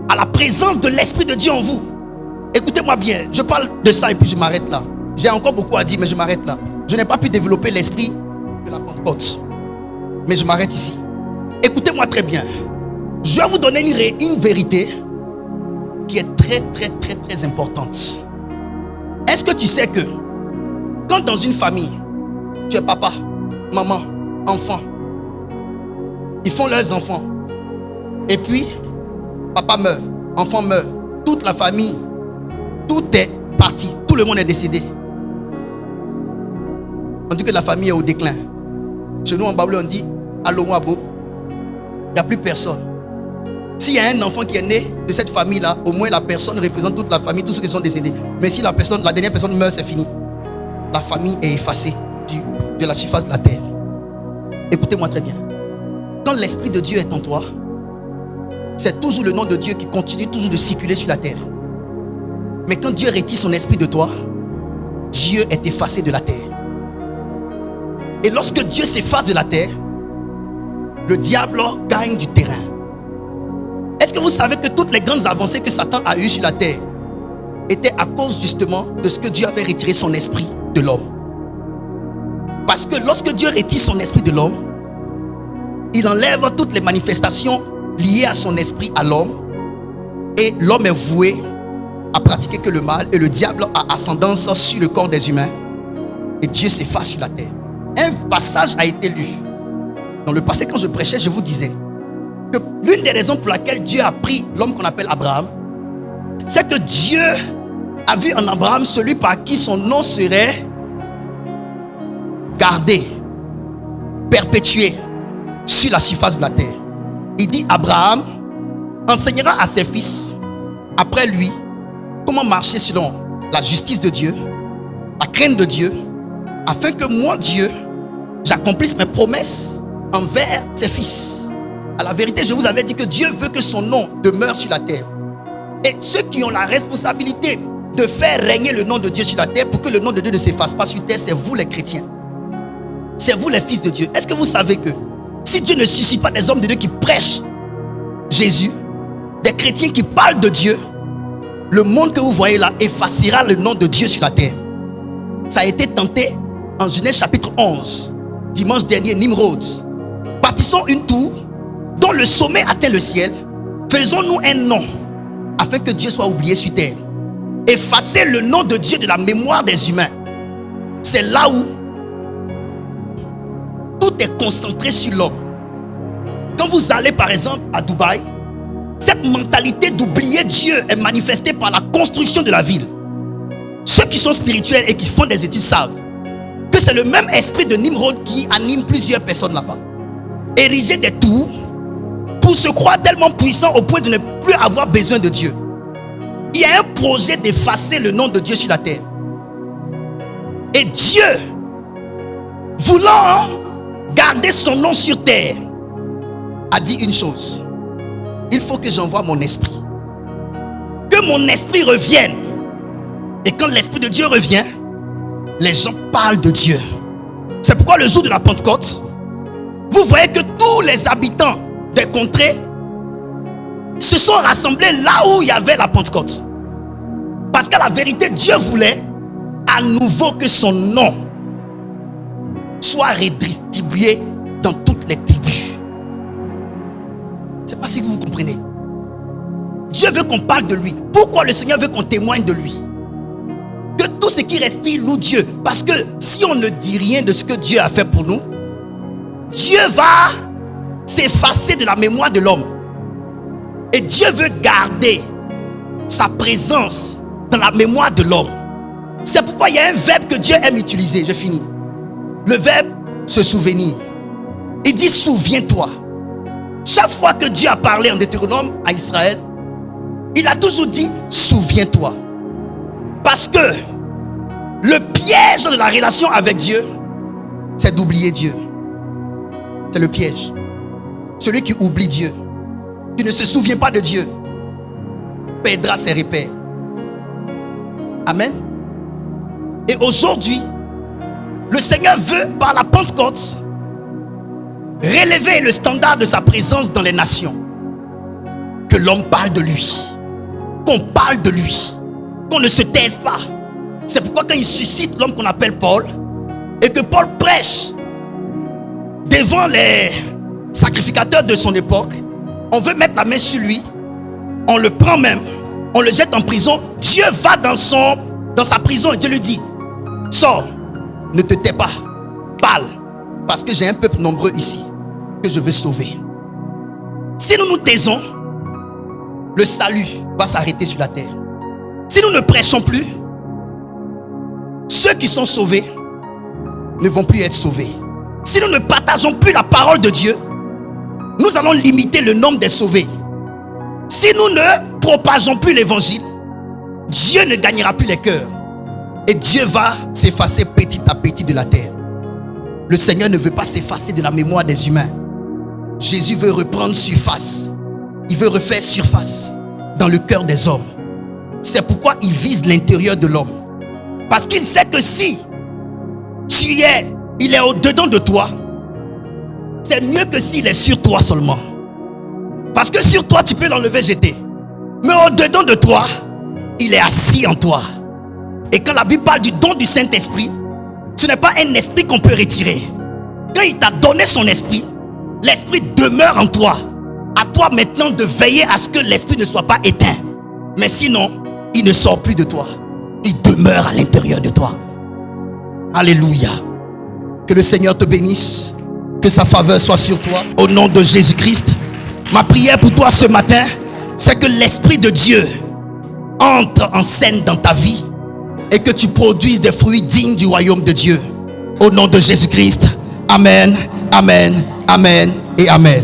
à la présence de l'Esprit de Dieu en vous. Écoutez-moi bien, je parle de ça et puis je m'arrête là. J'ai encore beaucoup à dire, mais je m'arrête là. Je n'ai pas pu développer l'esprit de la Pentecôte, mais je m'arrête ici. Écoutez-moi très bien. Je vais vous donner une vérité qui est très importante. Est-ce que tu sais que quand dans une famille, tu es papa, maman, enfant, ils font leurs enfants, et puis papa meurt, enfant meurt, toute la famille, tout est parti, tout le monde est décédé. On dit que la famille est au déclin. Chez nous en Babylone, on dit Alowabo. Il n'y a plus personne. S'il y a un enfant qui est né de cette famille-là, au moins la personne représente toute la famille, tous ceux qui sont décédés. Mais si la dernière personne meurt, c'est fini. La famille est effacée de la surface de la terre. Écoutez-moi très bien. Quand l'Esprit de Dieu est en toi, c'est toujours le nom de Dieu qui continue toujours de circuler sur la terre. Mais quand Dieu retire son esprit de toi, Dieu est effacé de la terre. Et lorsque Dieu s'efface de la terre, le diable gagne du terrain. Est-ce que vous savez que toutes les grandes avancées que Satan a eues sur la terre étaient à cause justement de ce que Dieu avait retiré son esprit de l'homme? Parce que lorsque Dieu retire son esprit de l'homme, il enlève toutes les manifestations liées à son esprit à l'homme, et l'homme est voué à pratiquer que le mal, et le diable a ascendance sur le corps des humains, et Dieu s'efface sur la terre. Un passage a été lu. Dans le passé, quand je prêchais, je vous disais que l'une des raisons pour laquelle Dieu a pris l'homme qu'on appelle Abraham, c'est que Dieu a vu en Abraham celui par qui son nom serait gardé, perpétué sur la surface de la terre. Il dit: Abraham enseignera à ses fils après lui comment marcher selon la justice de Dieu, la crainte de Dieu, afin que moi, Dieu, j'accomplisse mes promesses envers ses fils. À la vérité, je vous avais dit que Dieu veut que son nom demeure sur la terre. Et ceux qui ont la responsabilité de faire régner le nom de Dieu sur la terre pour que le nom de Dieu ne s'efface pas sur terre, c'est vous les chrétiens. C'est vous les fils de Dieu. Est-ce que vous savez que si Dieu ne suscite pas des hommes de Dieu qui prêchent Jésus, des chrétiens qui parlent de Dieu, le monde que vous voyez là effacera le nom de Dieu sur la terre. Ça a été tenté en Genèse chapitre 11. Dimanche dernier, Nimrod. Bâtissons une tour dont le sommet atteint le ciel. Faisons-nous un nom afin que Dieu soit oublié sur terre. Effacer le nom de Dieu de la mémoire des humains. C'est là où tout est concentré sur l'homme. Quand vous allez par exemple à Dubaï, cette mentalité d'oublier Dieu est manifestée par la construction de la ville. Ceux qui sont spirituels et qui font des études savent que c'est le même esprit de Nimrod qui anime plusieurs personnes là-bas. Ériger des tours pour se croire tellement puissant au point de ne plus avoir besoin de Dieu. Il y a un projet d'effacer le nom de Dieu sur la terre. Et Dieu, voulant garder son nom sur terre, a dit une chose: il faut que j'envoie mon esprit. que mon esprit revienne. Et quand l'Esprit de Dieu revient, les gens parlent de Dieu. C'est pourquoi le jour de la Pentecôte, vous voyez que tous les habitants des contrées se sont rassemblés là où il y avait la Pentecôte. Parce qu'à la vérité, Dieu voulait à nouveau que son nom soit redistribué dans toutes les tribus. Je ne sais pas si vous comprenez. Dieu veut qu'on parle de lui. Pourquoi le Seigneur veut qu'on témoigne de lui? Que tout ce qui respire loue Dieu. Parce que si on ne dit rien de ce que Dieu a fait pour nous, Dieu va s'effacer de la mémoire de l'homme. Et Dieu veut garder sa présence dans la mémoire de l'homme. C'est pourquoi il y a un verbe que Dieu aime utiliser. Je finis. Le verbe se souvenir. Il dit souviens-toi. Chaque fois que Dieu a parlé en Deutéronome à Israël, il a toujours dit souviens-toi. Parce que le piège de la relation avec Dieu, c'est d'oublier Dieu. C'est le piège. Celui qui oublie Dieu, qui ne se souvient pas de Dieu, perdra ses repères. Amen. Et aujourd'hui, le Seigneur veut, par la Pentecôte, relever le standard de sa présence dans les nations. Que l'homme parle de lui. Qu'on parle de lui. Qu'on ne se taise pas. C'est pourquoi quand il suscite l'homme qu'on appelle Paul, et que Paul prêche devant les sacrificateurs de son époque, on veut mettre la main sur lui, on le prend même, on le jette en prison. Dieu va dans sa prison et Dieu lui dit, sors, ne te tais pas, parle, parce que j'ai un peuple nombreux ici que je veux sauver. Si nous nous taisons, le salut va s'arrêter sur la terre. Si nous ne prêchons plus, ceux qui sont sauvés ne vont plus être sauvés. Si nous ne partageons plus la parole de Dieu, nous allons limiter le nombre des sauvés. Si nous ne propageons plus l'évangile, Dieu ne gagnera plus les cœurs. Et Dieu va s'effacer petit à petit de la terre. Le Seigneur ne veut pas s'effacer de la mémoire des humains. Jésus veut reprendre surface. Il veut refaire surface dans le cœur des hommes. C'est pourquoi il vise l'intérieur de l'homme. Parce qu'il sait que si il est au-dedans de toi, c'est mieux que s'il est sur toi seulement. Parce que sur toi, tu peux l'enlever, jeter. Mais au-dedans de toi, il est assis en toi. Et quand la Bible parle du don du Saint-Esprit, ce n'est pas un esprit qu'on peut retirer. Quand il t'a donné son esprit, l'esprit demeure en toi. À toi maintenant de veiller à ce que l'esprit ne soit pas éteint. Mais sinon, il ne sort plus de toi. Il demeure à l'intérieur de toi. Alléluia. Que le Seigneur te bénisse. Que sa faveur soit sur toi. Au nom de Jésus-Christ. Ma prière pour toi ce matin, c'est que l'Esprit de Dieu entre en scène dans ta vie et que tu produises des fruits dignes du royaume de Dieu. Au nom de Jésus-Christ. Amen, amen, amen et amen.